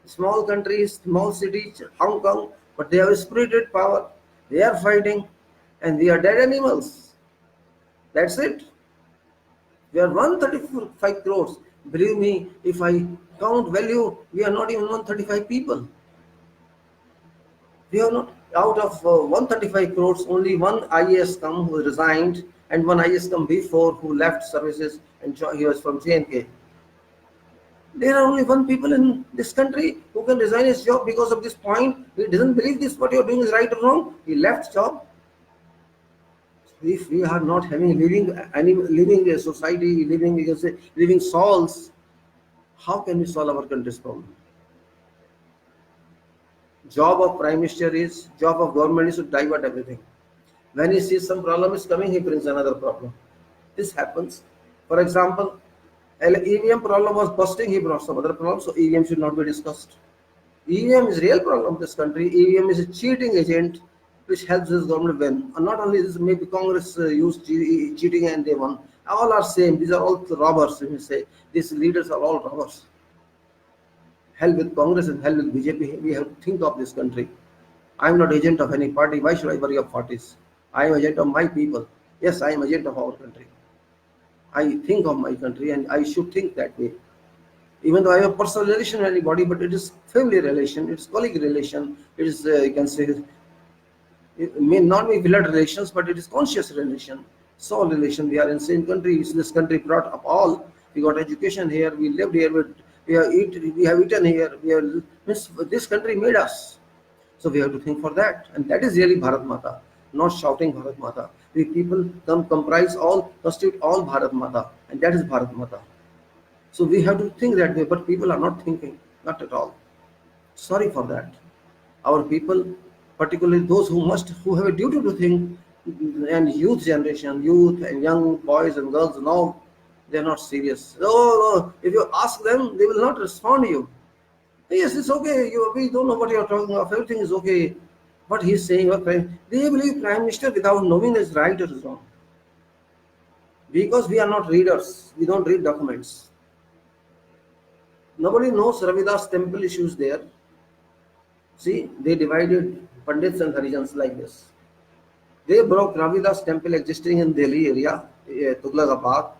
Small countries, small cities, Hong Kong, but they have a spirited power. They are fighting, and we are dead animals. That's it. We are 135 crores. Believe me, if I count value, we are not even 135 people. We are not, out of 135 crores, only one IAS come who resigned, and one IAS come before who left services, and he was from JNK. There are only one people in this country who can resign his job because of this point. He doesn't believe this, what you're doing is right or wrong. He left job. If we are not having living a society, living, you can say, living souls, how can we solve our country's problem? Job of Prime Minister is, job of government is to divert everything. When he sees some problem is coming, he brings another problem. This happens. For example, EVM problem was busting, he brought some other problem, so EVM should not be discussed. EVM is real problem in this country. EVM is a cheating agent which helps this government win. And not only this, maybe Congress used cheating and they won. All are same. These are all robbers, we say. These leaders are all robbers. Hell with Congress and hell with BJP. We have to think of this country. I am not agent of any party. Why should I worry of parties? I am agent of my people. Yes, I am agent of our country. I think of my country and I should think that way. Even though I have a personal relation with anybody, but it is family relation, it is colleague relation, it is, you can say, it may not be blood relations, but it is conscious relation, soul relation. We are in the same country. This country brought up all. We got education here. We lived here. We have eaten here. This country made us. So we have to think for that, and that is really Bharat Mata, not shouting Bharat Mata. We people constitute all Bharat Mata, and that is Bharat Mata. So we have to think that way, but people are not thinking, not at all. Sorry for that. Our people, particularly those who have a duty to think, and youth generation, youth and young boys and girls, no, they are not serious. No, if you ask them, they will not respond to you. Yes, it's okay. We don't know what you are talking about. Everything is okay. What he's saying, they believe Prime Minister without knowing is right or is wrong. Because we are not readers. We don't read documents. Nobody knows Ravidas temple issues there. See, they divided Pandits and Harijans like this. They broke Ravidas temple existing in Delhi area, Tughlaqabad.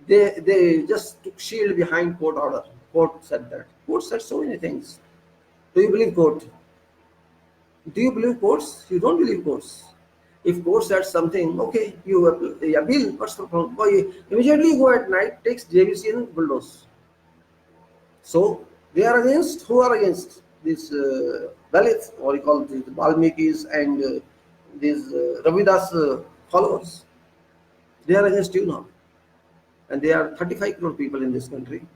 They just took shield behind court order. Court said that. Court said so many things. Do you believe court? Do you believe courts? You don't believe courts. If court said something, okay, you appeal. What's the problem? Immediately go at night, takes JVC and bulldoze. So they are against. Who are against? These Dalits, or you call the Valmikis and these Ravidas followers. They are against you now. And there are 35 crore people in this country.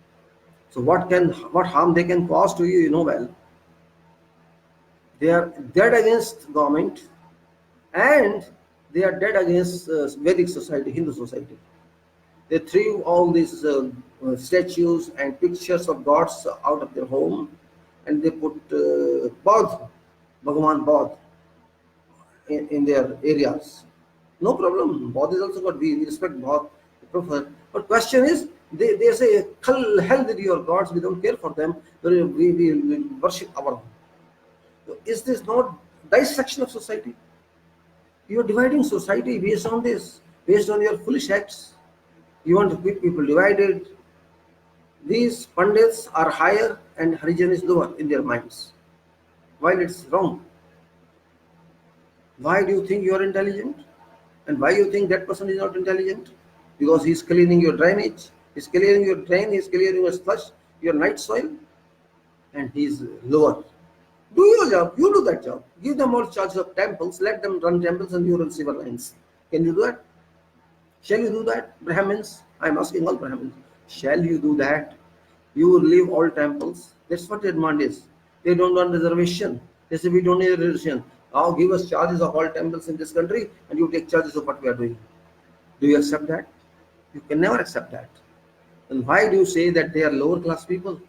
So what harm they can cause to you, you know well. They are dead against government, and they are dead against Vedic society, Hindu society. They threw all these statues and pictures of gods out of their home, and they put Bodh, Bhagavan Bodh, in their areas. No problem. Bodh is also God. We respect Bodh, we prefer. But question is, they say, hell with your gods, we don't care for them, we worship our own. So is this not dissection of society? You are dividing society based on this, based on your foolish acts. You want to keep people divided. These pundits are higher and Harijan is lower in their minds. While it's wrong. Why do you think you are intelligent? And why you think that person is not intelligent? Because he's cleaning your drainage, he's clearing your drain, he's clearing your slush, your night soil, and he's lower. Do your job, you do that job. Give them all charge of temples, let them run temples and you run sewer lines. Can you do that? Shall you do that, Brahmins? I am asking all Brahmins. Shall you do that? You will leave all temples. That's what their demand is. They don't want reservation. They say we don't need a reservation. Now give us charges of all temples in this country and you take charges of what we are doing. Do you accept that? You can never accept that. Then why do you say that they are lower class people?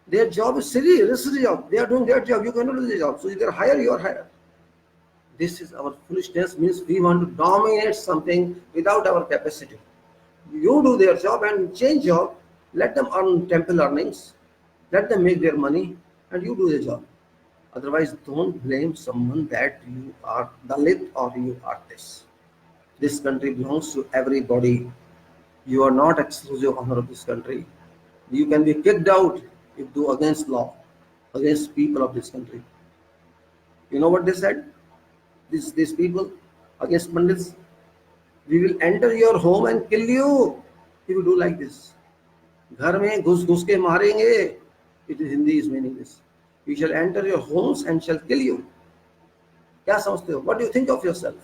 Their job is silly, risky job. They are doing their job. You cannot do the job. So if they are higher, you are higher. This is our foolishness, means we want to dominate something without our capacity. You do their job and change job. Let them earn temple earnings. Let them make their money and you do the job. Otherwise, don't blame someone that you are Dalit or you are this. This country belongs to everybody. You are not exclusive owner of this country. You can be kicked out if do against law, against people of this country. You know what they said? These people against Pandits, we will enter your home and kill you if you do like this. घर में घुस घुस के मारेंगे. It is Hindi is meaning this. We shall enter your homes and shall kill you. क्या समझते हो? What do you think of yourself?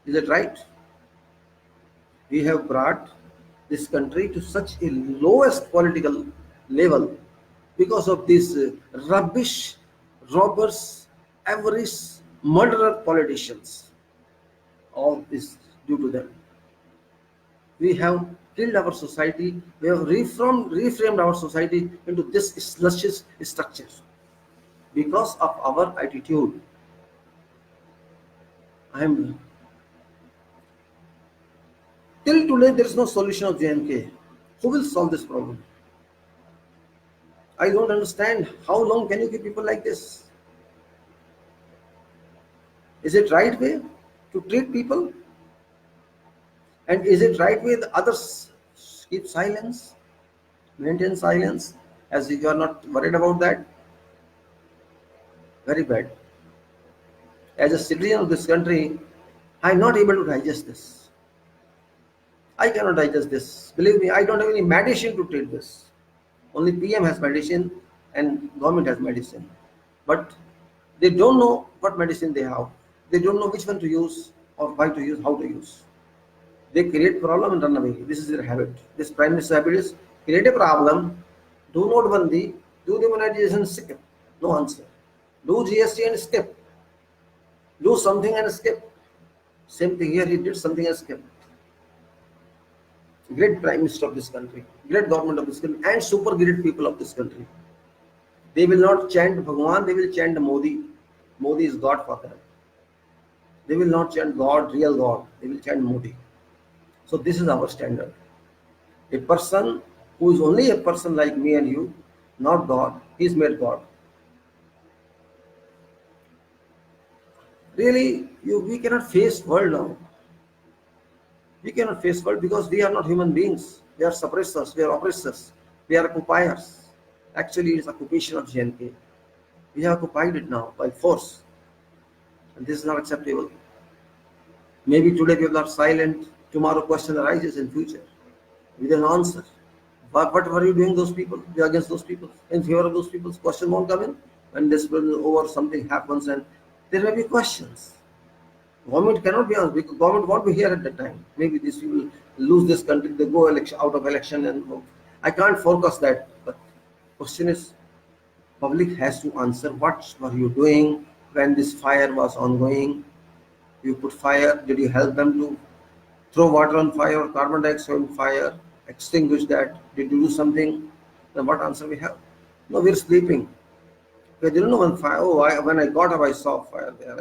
Is it right? We have brought this country to such a lowest political level because of these rubbish, robbers, avarice, murderer politicians. All this due to them. We have killed our society. We have reframed our society into this luscious structure because of our attitude. Till today, there is no solution of JNK. Who will solve this problem? I don't understand. How long can you keep people like this? Is it right way to treat people? And is it right way the others keep silence, maintain silence, as if you are not worried about that? Very bad. As a citizen of this country, I am not able to digest this. I cannot digest this. Believe me, I don't have any medicine to treat this. Only PM has medicine and government has medicine. But they don't know what medicine they have. They don't know which one to use or why to use, how to use. They create problem and run away. This is their habit. This prime minister's habit is create a problem, do notebandi, do demonetization, skip. No answer. Do GST and skip. Do something and skip. Same thing here, he did something and skip. Great prime minister of this country, great government of this country, and super great people of this country. They will not chant Bhagwan, they will chant Modi. Modi is God for them. They will not chant God, real God. They will chant Modi. So this is our standard. A person who is only a person like me and you, not God, he is made God. Really, we cannot face world now. We cannot face world because we are not human beings. We are suppressors, we are oppressors, we are occupiers. Actually, it is occupation of JNK. We have occupied it now by force. And this is not acceptable. Maybe today people are silent, tomorrow question arises in future with an answer. What were you doing those people? We are against those people. In favor of those people, question won't come in. When this will over something happens and there may be questions. Government cannot be honest because government won't be here at that time. Maybe these people lose this country, they go election out of election, and I can't forecast that. But question is, public has to answer what were you doing when this fire was ongoing? You put fire, did you help them to throw water on fire or carbon dioxide on fire, extinguish that? Did you do something? Then what answer we have? No, we're sleeping. We didn't know when fire. Oh, when I got up, I saw fire there.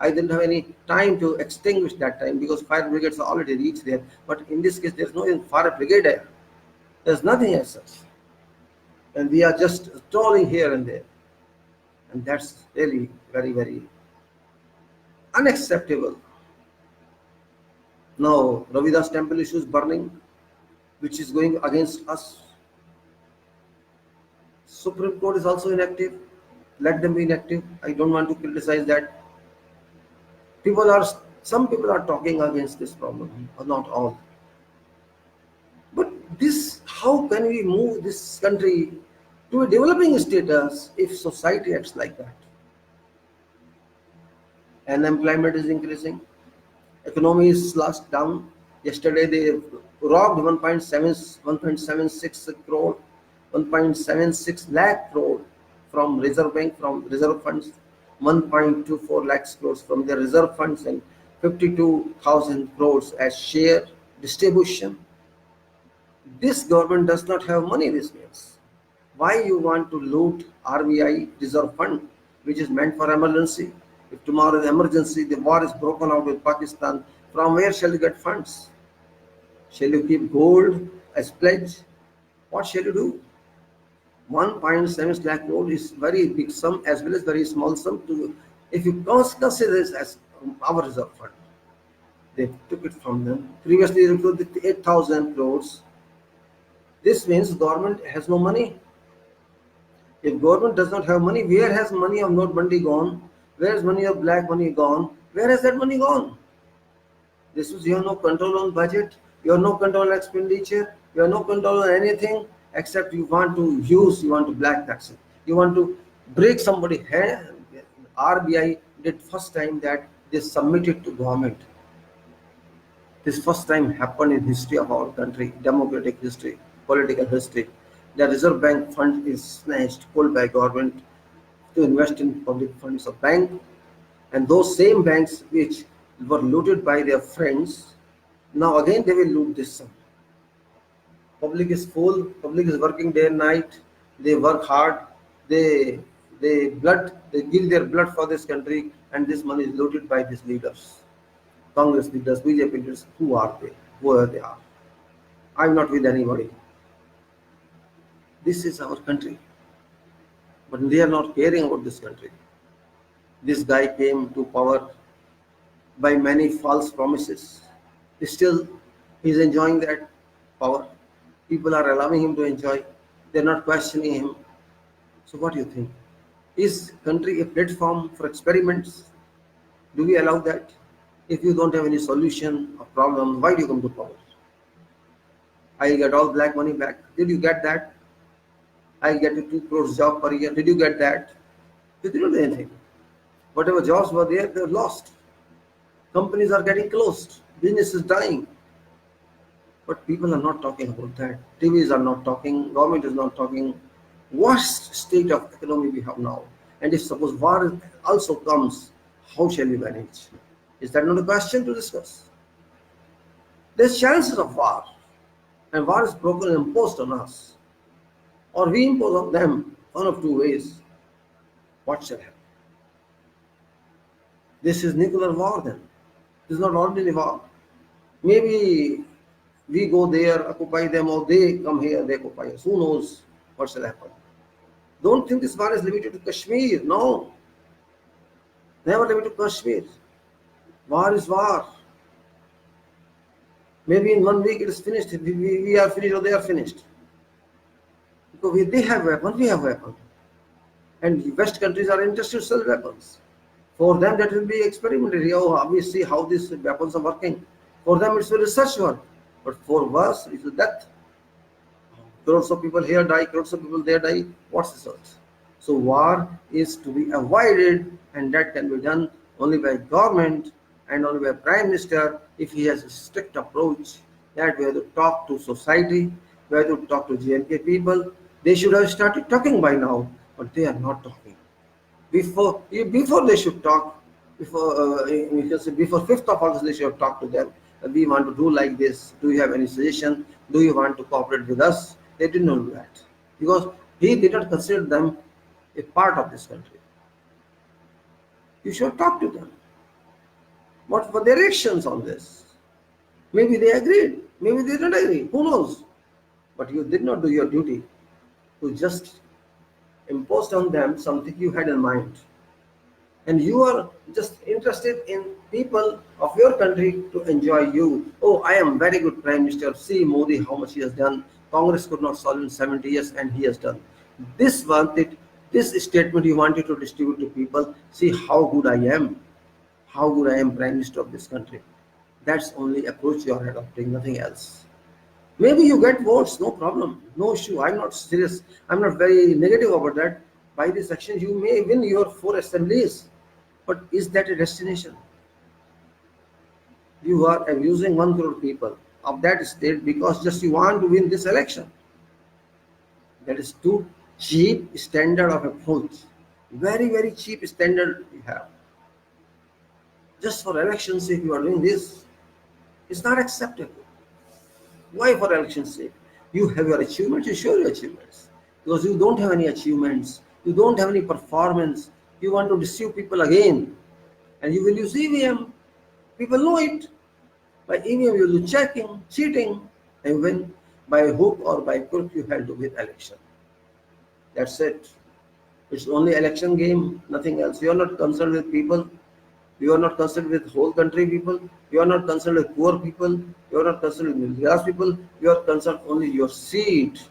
I didn't have any time to extinguish that time because fire brigades are already reached there. But in this case, there's no even fire brigade there. There's nothing as such, and we are just strolling here and there, and that's really very, very unacceptable. Now, Ravidas temple issue is burning, which is going against us. Supreme Court is also inactive. Let them be inactive. I don't want to criticize that. People are some people are talking against this problem, or not all. But this, how can we move this country to a developing status if society acts like that? Unemployment is increasing. Economy is slashed down. Yesterday they robbed 1.76 crore, 1.76 lakh crore from Reserve Bank, from reserve funds, 1.24 lakhs crores from their reserve funds, and 52,000 crores as share distribution. This government does not have money. This means why you want to loot RBI reserve fund, which is meant for emergency? If tomorrow is emergency, the war is broken out with Pakistan, from where shall you get funds? Shall you keep gold as pledge? What shall you do? 1.7 lakh crore is very big sum as well as very small sum to, if you consider this as our reserve fund. They took it from them. Previously they included 8,000 crores. This means government has no money. If government does not have money, where has money of notebandi gone? Where is money of black money gone? Where has that money gone? This is, you have no control on budget, you have no control on expenditure, you have no control on anything except you want to use, you want to black tax it. You want to break somebody's hand. RBI did first time that they submitted to government. This first time happened in history of our country, democratic history, political history. The Reserve Bank fund is snatched, pulled by government to invest in public funds of bank, and those same banks which were looted by their friends, now again they will loot this sum. Public is full, public is working day and night, they work hard, they give their blood for this country, and this money is looted by these leaders, Congress leaders, BJP leaders. Who are they? Whoever they are. I'm not with anybody. This is our country. But they are not caring about this country. This guy came to power by many false promises. Still, he is enjoying that power. People are allowing him to enjoy. They are not questioning him. So what do you think? Is country a platform for experiments? Do we allow that? If you don't have any solution or problem, why do you come to power? I get all black money back. Did you get that? I get a 2 crores job per year. Did you get that? You didn't do anything. Whatever jobs were there, they're lost. Companies are getting closed. Business is dying. But people are not talking about that. TVs are not talking. Government is not talking. Worst state of economy we have now. And if suppose war also comes, how shall we manage? Is that not a question to discuss? There's chances of war. And war is broken and imposed on us. Or we impose on them, one of two ways. What shall happen? This is nuclear war then. This is not ordinary war. Maybe we go there, occupy them, or they come here, they occupy us. Who knows what shall happen? Don't think this war is limited to Kashmir. No. Never limited to Kashmir. War is war. Maybe in 1 week it is finished. We are finished or they are finished. Because they have weapons, we have weapons. And West countries are interested to sell weapons. For them that will be experimentary. Oh, we see how these weapons are working. For them it's a research work. But for us it's death. Crores of people here die, crores of people there die. What's the result? So war is to be avoided, and that can be done only by government And only a prime minister, if he has a strict approach that we have to talk to society, we have to talk to JNK people, they should have started talking by now, but they are not talking. Before they should talk, before 5th of August they should have talked to them. We want to do like this. Do you have any suggestion? Do you want to cooperate with us? They did not do that because he did not consider them a part of this country. You should talk to them. What were their actions on this? Maybe they agreed. Maybe they didn't agree. Who knows? But you did not do your duty. You just imposed on them something you had in mind. And you are just interested in people of your country to enjoy you. Oh, I am very good Prime Minister. See Modi, how much he has done. Congress could not solve in 70 years and he has done. This statement you wanted to distribute to people. See how good I am. How good I am Prime Minister of this country. That's only approach you are adopting, nothing else. Maybe you get votes, no problem, no issue. I'm not serious. I'm not very negative about that. By this action, you may win your 4 assemblies. But is that a destination? You are abusing 1 crore people of that state because just you want to win this election. That is too cheap standard of approach. Very, very cheap standard you have. Just for election's sake you are doing this. It's not acceptable. Why for election's sake? You have your achievements, you show your achievements. Because you don't have any achievements, you don't have any performance, you want to deceive people again. And you will use EVM. People know it. By EVM you will do checking, cheating, and when by hook or by crook you have to win election. That's it. It's only election game, nothing else. You are not concerned with people. You are not concerned with whole country people. You are not concerned with poor people. You are not concerned with middle class people. You are concerned only your seat.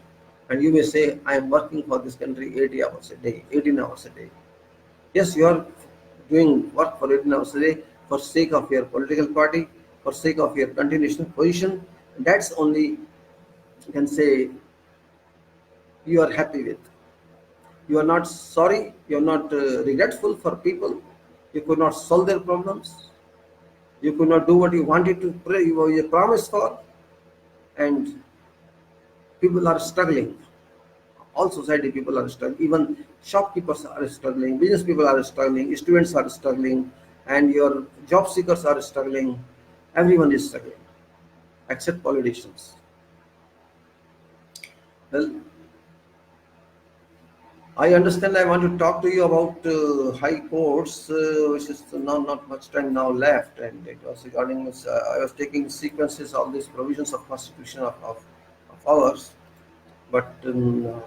And you may say, I am working for this country 80 hours a day, 18 hours a day. Yes, you are doing work for 18 hours a day for sake of your political party, for sake of your continuation position. That's only, you can say, you are happy with. You are not sorry. You are not regretful for people. You could not solve their problems. You could not do what you wanted to pray, you promised for, and people are struggling. All society people are struggling. Even shopkeepers are struggling. Business people are struggling. Students are struggling, and your job seekers are struggling. Everyone is struggling, except politicians. Well, I understand. I want to talk to you about high courts, which is now not much time now left, and it was regarding this. I was taking sequences of these provisions of constitution of ours, but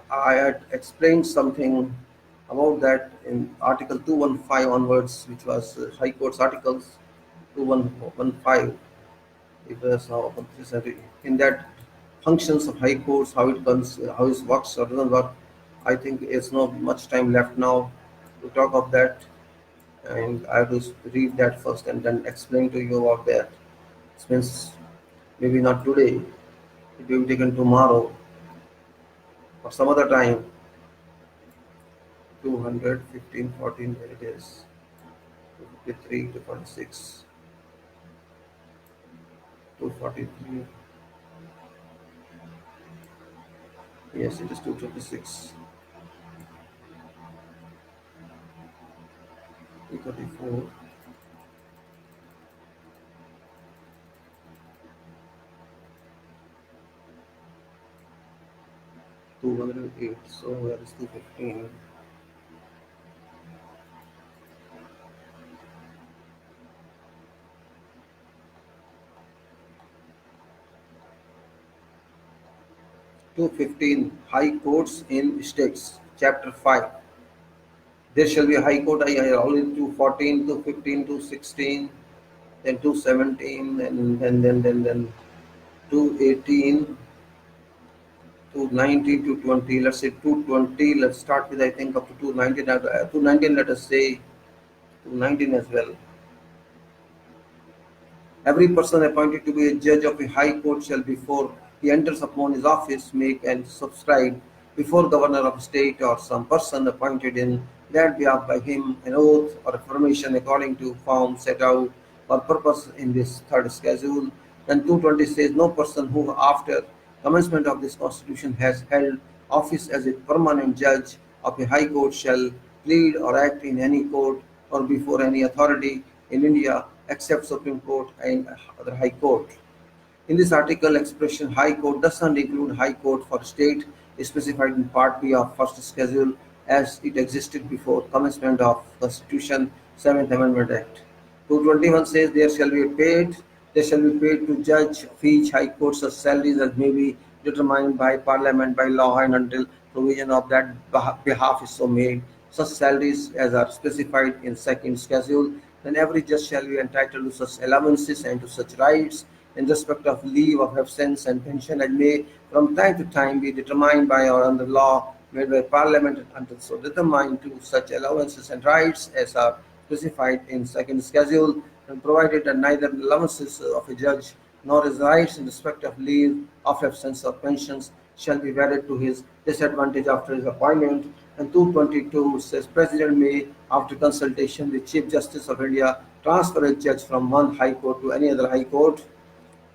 I had explained something about that in Article 215 onwards, which was High Court's articles 2115. It was now in that functions of high courts, how it comes, how it works or doesn't work. I think it's not much time left now to talk of that, and I have to read that first and then explain to you about that. It means maybe not today, it will be taken tomorrow or some other time. 215, 14, there it is. 253 to 46, 243. Yes, it is 226. 234, 208. So where is 215? 215 High Courts in States, Chapter 5. There shall be a High Court. I only 214, 215, 216, then 217, and then 218, 219, 220. Let's say 220. Let's start with, I think, up to 219. 219, let us say 219 as well. Every person appointed to be a judge of a high court shall, before he enters upon his office, make and subscribe before governor of state or some person appointed in that behalf by him an oath or affirmation according to form set out for purpose in this third schedule. Then 220 says no person who after commencement of this constitution has held office as a permanent judge of a high court shall plead or act in any court or before any authority in India except Supreme Court and other high court. In this article, expression High Court does not include High Court for state specified in Part B of first schedule as it existed before commencement of Constitution 7th Amendment Act. 221 says there shall be paid to judge of each High Court such salaries as may be determined by Parliament by law and until provision of that behalf is so made, such salaries as are specified in second schedule, then every judge shall be entitled to such allowances and to such rights in respect of leave of absence and pension as may from time to time be determined by or under law made by Parliament until so determined to such allowances and rights as are specified in second schedule, and provided that neither allowances of a judge nor his rights in respect of leave of absence or pensions shall be valid to his disadvantage after his appointment. And 222 says President may, after consultation with Chief Justice of India, transfer a judge from one high court to any other high court,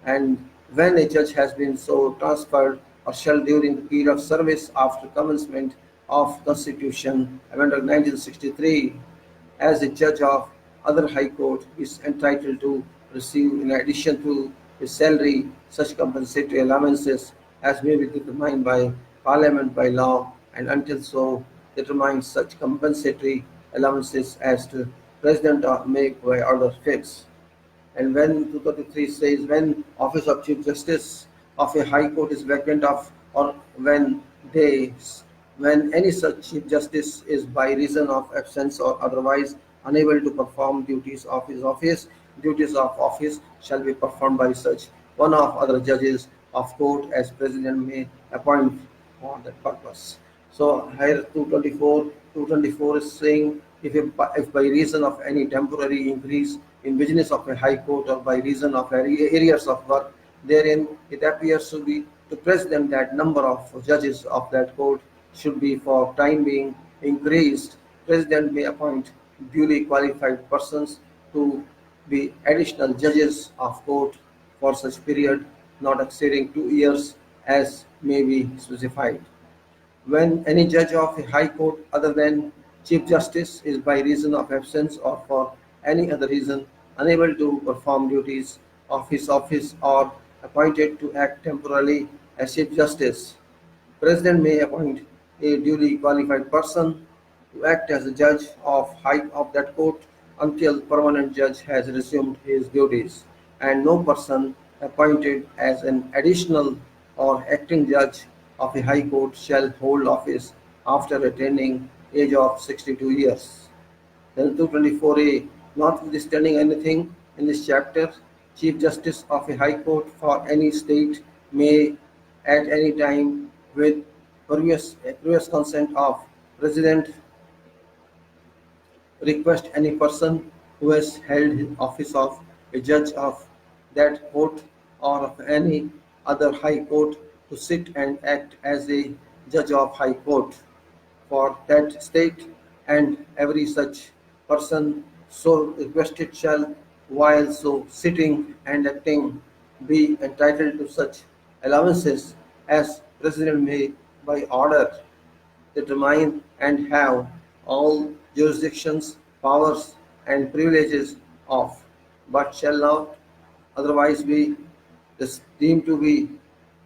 and when a judge has been so transferred or shall during the period of service after commencement of Constitution Amendment 1963 as a judge of other high court is entitled to receive in addition to his salary such compensatory allowances as may be determined by Parliament by law and until so determined such compensatory allowances as the President may by order fix. And when 233 says when office of Chief Justice of a High Court is vacant of or they when any such Chief Justice is by reason of absence or otherwise unable to perform duties of his office, duties of office shall be performed by such one of other judges of court as President may appoint for that purpose. So here 224 is saying if by reason of any temporary increase in business of a high court or by reason of areas of work therein it appears to be to President that number of judges of that court should be for time being increased. President may appoint duly qualified persons to be additional judges of court for such period not exceeding 2 years as may be specified. When any judge of a high court other than Chief Justice is by reason of absence or for any other reason unable to perform duties of his office or appointed to act temporarily as Chief Justice, President may appoint a duly qualified person to act as a judge of that court until permanent judge has resumed his duties, and no person appointed as an additional or acting judge of a high court shall hold office after attaining age of 62 years. Then 224A, notwithstanding anything in this chapter, Chief Justice of a High Court for any state may at any time with previous consent of President request any person who has held office of a judge of that court or of any other high court to sit and act as a judge of high court for that state, and every such person so requested shall while so sitting and acting be entitled to such allowances as President may by order determine and have all jurisdictions, powers, and privileges of, but shall not otherwise be deemed to be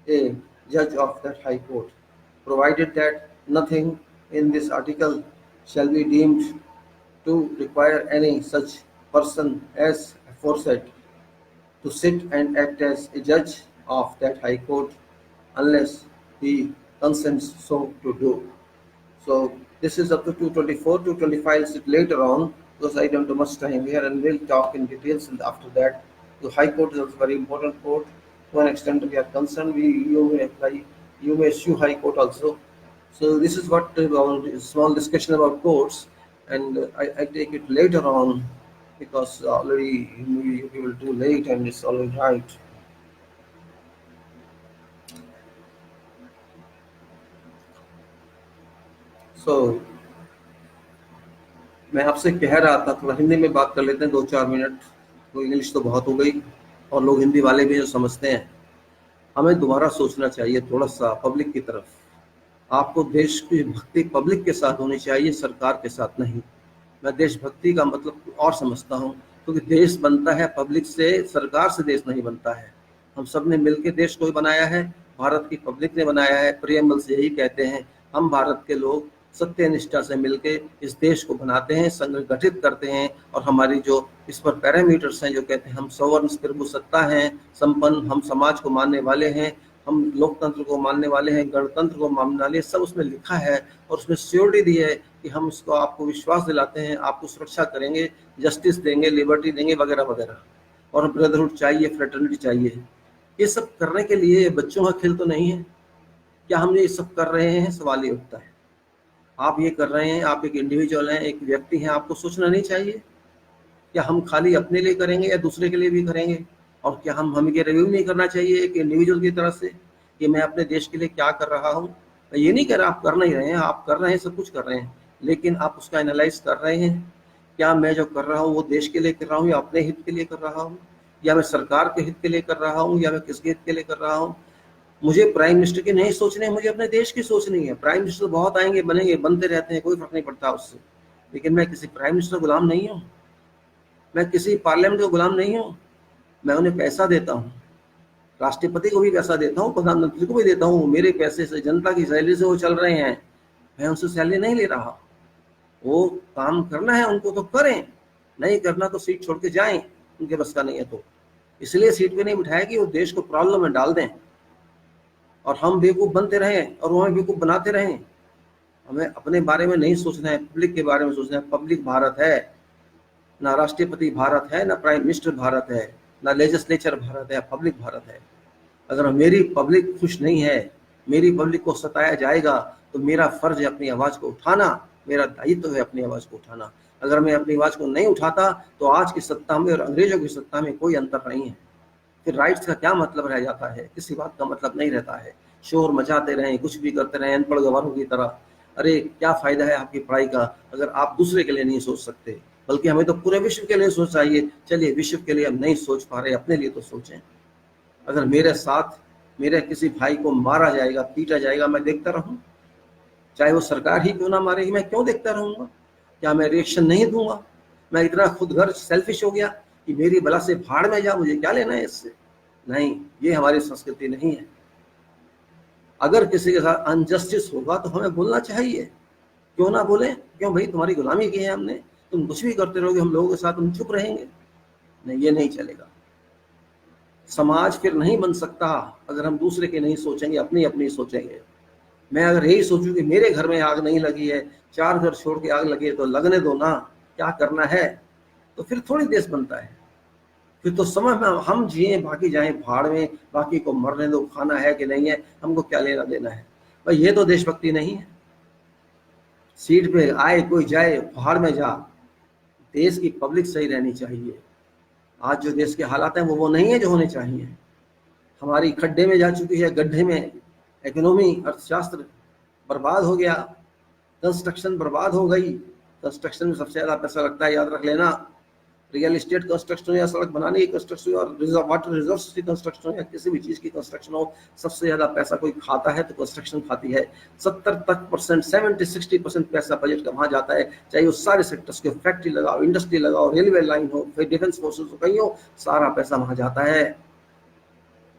a judge of that high court, provided that nothing in this article shall be deemed to require any such person as aforesaid to sit and act as a judge of that high court unless he consents so to do. So this is up to 224. 225 is later on because I don't have much time here and we'll talk in details after that. The High Court is also very important court. To an extent we are concerned, you may apply, you may sue High Court also. So this is what our small discussion about courts, and I take it later on because already we will do late and it's already right. So मैं आपसे कह रहा था थोड़ा हिंदी में बात कर लेते हैं 2-4 मिनट. तो इंग्लिश तो बहुत हो गई, और लोग हिंदी वाले भी जो समझते हैं। हमें दोबारा सोचना चाहिए थोड़ा सा पब्लिक की तरफ। आपको देश की भक्ति पब्लिक के साथ होनी चाहिए, सरकार के साथ नहीं। मैं देशभक्ति का मतलब और समझता हूँ, क्योंकि देश बनता है पब्लिक से, सरकार से देश नहीं बनता है। हम सब ने मिलकर देश को बनाया है, भारत की पब्लिक ने बनाया है। प्रियम्बल से यही कहते हैं, हम भारत के लोग सत्य निष्ठा से मिलकर इस देश को बनाते हैं, संगठित करते हैं। और हमारी जो इस पर पैरामीटर्स हैं, जो कहते हैं हम सवर्ण प्रभु सत्ता हैं, संपन्न, हम समाज को मानने वाले हैं, हम लोकतंत्र को मानने वाले हैं, गणतंत्र को मानने वाले, सब उसमें लिखा है। और उसमें श्योरिटी दी है कि हम इसको आपको विश्वास दिलाते हैं, आपको सुरक्षा करेंगे, जस्टिस देंगे, लिबर्टी देंगे, वगैरह वगैरह। और ब्रदरहुड चाहिए, फ्रेटर्निटी चाहिए। ये सब करने के लिए बच्चों का खेल तो नहीं है। क्या हम ये सब कर रहे हैं, सवाल ये उठता है। आप ये कर रहे हैं, आप एक इंडिविजुअल हैं, एक व्यक्ति हैं, आपको सोचना नहीं चाहिए क्या हम खाली अपने लिए करेंगे या दूसरे के लिए भी करेंगे? और क्या हमें ये रिव्यू नहीं करना चाहिए एक इंडिविजुअल की तरह से कि मैं अपने देश के लिए क्या कर रहा हूँ? मैं ये नहीं कह रहा आप कर नहीं रहे हैं, आप कर रहे हैं, सब कुछ कर रहे हैं, लेकिन आप उसका एनालाइज कर रहे हैं। क्या मैं जो कर रहा हूँ वो देश के लिए कर रहा हूँ या अपने हित के लिए कर रहा हूँ, या मैं सरकार के हित के लिए कर रहा हूँ, या मैं किसके हित के लिए कर रहा हूँ? मुझे प्राइम मिनिस्टर की नहीं सोचनी है, मुझे अपने देश की सोचनी है। प्राइम मिनिस्टर बहुत आएंगे, बनेंगे, बनते रहते हैं, कोई फर्क नहीं पड़ता उससे, लेकिन मैं किसी प्राइम मिनिस्टर गुलाम नहीं हूँ, मैं किसी पार्लियामेंट का गुलाम नहीं हूँ। मैं उन्हें पैसा देता हूँ, राष्ट्रपति को भी पैसा देता हूँ, प्रधानमंत्री को भी देता हूँ, मेरे पैसे से, जनता की सैलरी से वो चल रहे हैं। मैं उनसे सैलरी नहीं ले रहा। वो काम करना है उनको तो करें, नहीं करना तो सीट छोड़ के जाएं, उनके बस का नहीं है तो। इसलिए सीट पे नहीं बिठाया कि वो देश को प्रॉब्लम में डाल दें और हम बेवकूफ़ बनते रहें और वो हमें बेवकूफ़ बनाते रहें। हमें अपने बारे में नहीं सोचना है, पब्लिक के बारे में सोचना है। पब्लिक भारत है, ना राष्ट्रपति भारत है, ना प्राइम मिनिस्टर भारत है, ना लेजिस्लेचर भारत है, पब्लिक भारत है। अगर मेरी पब्लिक खुश नहीं है, मेरी पब्लिक को सताया जाएगा, तो मेरा फर्ज है अपनी आवाज़ को उठाना, मेरा दायित्व है अपनी आवाज़ को उठाना। अगर मैं अपनी आवाज़ को नहीं उठाता तो आज की सत्ता में और अंग्रेजों की सत्ता में कोई अंतर नहीं है। फिर राइट्स का क्या मतलब रह जाता है? किसी बात का मतलब नहीं रहता है। शोर मचाते रहें, कुछ भी करते रहें अनपढ़ गवारों की तरह। अरे क्या फ़ायदा है आपकी पढ़ाई का अगर आप दूसरे के लिए नहीं सोच सकते? बल्कि हमें तो पूरे विश्व के लिए सोच चाहिए। चलिए, विश्व के लिए हम नहीं सोच पा रहे, अपने लिए तो सोचें। अगर मेरे साथ मेरे किसी भाई को मारा जाएगा, पीटा जाएगा, मैं देखता रहूं? चाहे वो सरकार ही क्यों ना मारेगी, मैं क्यों देखता रहूंगा? क्या मैं रिएक्शन नहीं दूंगा? मैं इतना खुद घर सेल्फिश हो गया कि मेरी बला से भाड़ में जा, मुझे क्या लेना है इससे? नहीं, ये हमारी संस्कृति नहीं है। अगर किसी के साथ अनजस्टिस होगा तो हमें बोलना चाहिए, क्यों ना बोले? क्यों भाई, तुम्हारी गुलामी की है हमने, तुम कुछ भी करते रहोगे, हम लोगों के साथ हम चुप रहेंगे? नहीं, ये नहीं चलेगा। समाज फिर नहीं बन सकता अगर हम दूसरे के नहीं सोचेंगे, अपनी अपनी सोचेंगे। मैं अगर यही सोचूं कि मेरे घर में आग नहीं लगी है, 4 घर छोड़ के आग लगी है तो लगने दो ना, क्या करना है, तो फिर थोड़ी देश बनता है। फिर तो समय में हम जिए, बाकी जाए भाड़ में, बाकी को मरने दो, खाना है कि नहीं है, हमको क्या लेना देना है? भाई ये तो देशभक्ति नहीं है। सीट पे आए कोई जाए, भाड़ में जा। देश की पब्लिक सही रहनी चाहिए। आज जो देश के हालात हैं वो नहीं है जो होने चाहिए। हमारी खड्डे में जा चुकी है, गड्ढे में। इकोनॉमी, अर्थशास्त्र बर्बाद हो गया, कंस्ट्रक्शन बर्बाद हो गई। कंस्ट्रक्शन में सबसे ज़्यादा पैसा लगता है, याद रख लेना। रियल एस्टेट कंस्ट्रक्शन या सड़क बनाने की कंस्ट्रक्शन और वाटर रिजर्व्स की कंस्ट्रक्शन या किसी भी चीज़ की कंस्ट्रक्शन हो, सबसे ज़्यादा पैसा कोई खाता है तो कंस्ट्रक्शन खाती है। 70-60% पैसा बजट का वहाँ जाता है। चाहे वो सारे सेक्टर्स के, फैक्ट्री लगाओ, इंडस्ट्री लगाओ, रेलवे लाइन हो, फिर डिफेंस फोर्सेज हो, कहीं हो, सारा पैसा वहाँ जाता है।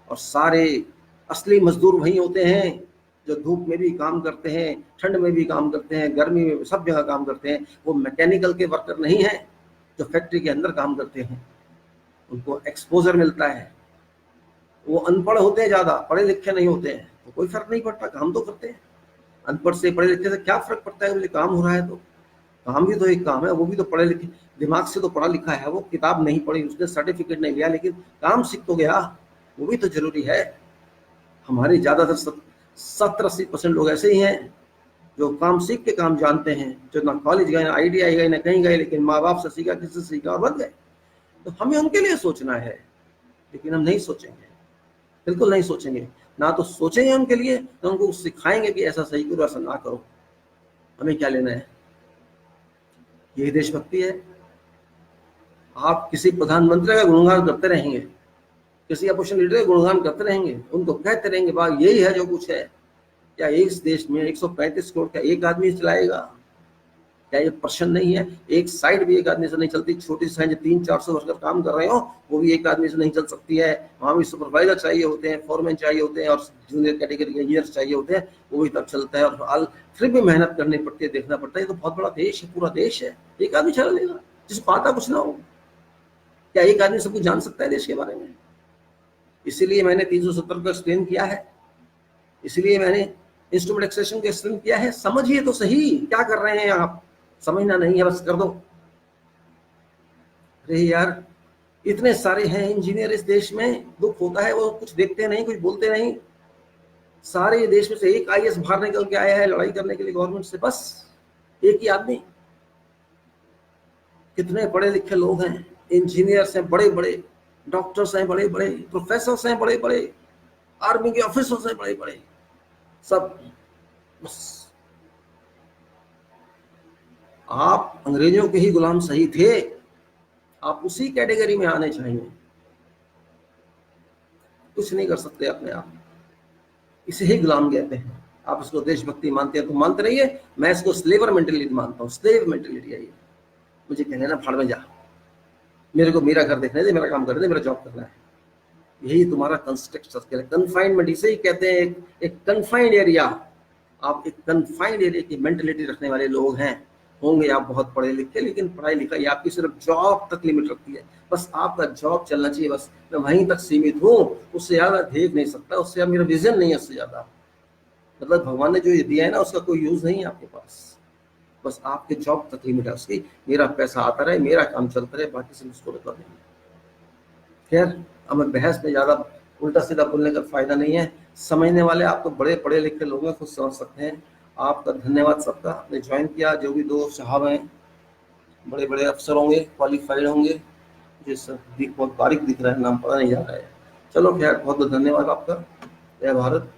और सारे असली मजदूर वही होते हैं जो धूप में भी काम करते हैं, ठंड में भी काम करते हैं, गर्मी में, सब जगह काम करते हैं। वो मैकेनिकल के वर्कर नहीं हैं जो फैक्ट्री के अंदर काम करते हैं। उनको एक्सपोजर मिलता है। वो अनपढ़ होते हैं, ज़्यादा पढ़े लिखे नहीं होते हैं, तो कोई फर्क नहीं पड़ता, काम तो करते हैं। अनपढ़ से पढ़े लिखे से क्या फर्क पड़ता है? मुझे काम हो रहा है तो काम भी तो एक काम है, वो भी तो पढ़े लिखे, दिमाग से तो पढ़ा लिखा है, वो किताब नहीं पढ़ी, उसने सर्टिफिकेट नहीं लिया, लेकिन काम सीख तो गया, वो भी तो जरूरी है। हमारे ज़्यादातर 70-80% लोग ऐसे ही हैं जो काम सीख के काम जानते हैं, जो ना कॉलेज गए, ना ITI गए, ना कहीं गए, लेकिन माँ बाप से सीखा, किसी से सीखा और बन गए। तो हमें उनके लिए सोचना है, लेकिन हम नहीं सोचेंगे, बिल्कुल नहीं सोचेंगे। ना तो सोचेंगे उनके लिए, तो उनको सिखाएंगे कि ऐसा सही करो, ऐसा ना करो। हमें क्या लेना है? यही देशभक्ति है। आप किसी प्रधानमंत्री का गुणगान करते रहेंगे, किसी अपोजिशन लीडर का गुणगान करते रहेंगे, उनको कहते रहेंगे भाई यही है जो कुछ है। क्या इस देश में 135 करोड़ का एक आदमी चलाएगा? क्या ये प्रश्न नहीं है? एक साइड भी एक आदमी से नहीं चलती। छोटी सी साइड 300-400 वर्कर काम कर रहे हो, वो भी एक आदमी से नहीं चल सकती है। वहां भी सुपरवाइजर चाहिए होते हैं, फोरमैन चाहिए होते हैं, और जूनियर कैटेगरी इंजीनियर चाहिए होते हैं, वो भी तब चलता है। और फिर भी मेहनत करनी पड़ती है, देखना पड़ता है। ये तो बहुत बड़ा देश है, पूरा देश है, एक आदमी चला लेगा जिसको आता कुछ ना हो। क्या एक आदमी सब कुछ जान सकता है देश के बारे में? इसीलिए मैंने 370 का एक्सप्लेन किया है, इसलिए मैंने इंस्ट्रूमेंट एक्सेशन को एक्सप्लेन किया है। समझिए तो सही क्या कर रहे हैं आप। समझना नहीं है, बस कर दो। अरे यार, इतने सारे हैं इंजीनियर इस देश में, दुख होता है, वो कुछ देखते नहीं, कुछ बोलते नहीं। सारे देश में से एक आईएएस बाहर निकल के आया है लड़ाई करने के लिए गवर्नमेंट से, बस एक ही आदमी। कितने पढ़े लिखे लोग हैं, इंजीनियर्स हैं बड़े बड़े, डॉक्टर्स हैं बड़े बड़े, प्रोफेसर्स हैं बड़े बड़े, आर्मी के ऑफिसर्स हैं बड़े बड़े, सब। बस आप अंग्रेजों के ही गुलाम सही थे, आप उसी कैटेगरी में आने चाहिए। कुछ नहीं कर सकते अपने आप, इसे ही गुलाम कहते हैं। आप इसको देशभक्ति मानते हैं तो मानते रहिए, मैं इसको स्लेवर मेंटेलिटी मानता हूँ। स्लेव मेंटेलिटी है ये। मुझे कहने ना फाड़ में जा, मेरे को मेरा घर देखने दे, मेरा काम करने दे, मेरा जॉब करना है। यही तुम्हारा कंस्ट्रक्ट सर्कल है, कन्फाइनमेंट इसे ही कहते हैं। एक कन्फाइंड एरिया, आप एक कन्फाइंड एरिया की मेंटेलिटी रखने वाले लोग हैं। होंगे आप बहुत पढ़े लिखे, लेकिन पढ़ाई लिखाई आपकी सिर्फ जॉब तक लिमिट रखती है। बस आपका जॉब चलना चाहिए, बस मैं वहीं तक सीमित हूँ, उससे ज्यादा देख नहीं सकता, उससे ज्यादा मेरा विजन नहीं है, उससे ज्यादा। मतलब भगवान ने जो ये दिया है ना, उसका कोई यूज नहीं है आपके पास। बस आपके जॉब तक लिमिट है उसकी। मेरा पैसा आता रहे, मेरा काम चलता रहे, बाकी से उसको मतलब नहीं। खैर, अब मैं बहस में ज्यादा उल्टा सीधा बोलने का फायदा नहीं है। समझने वाले आप तो बड़े पढ़े लिखे लोग हैं, खुद समझ सकते हैं। आपका धन्यवाद सबका, आपने ज्वाइन किया। जो भी दो साहब हैं, बड़े बड़े अफसर होंगे, क्वालिफाइड होंगे, जिस बहुत बारीक दिख रहा है, नाम पता नहीं जा रहा है। चलो खैर, बहुत बहुत धन्यवाद आपका। जय भारत।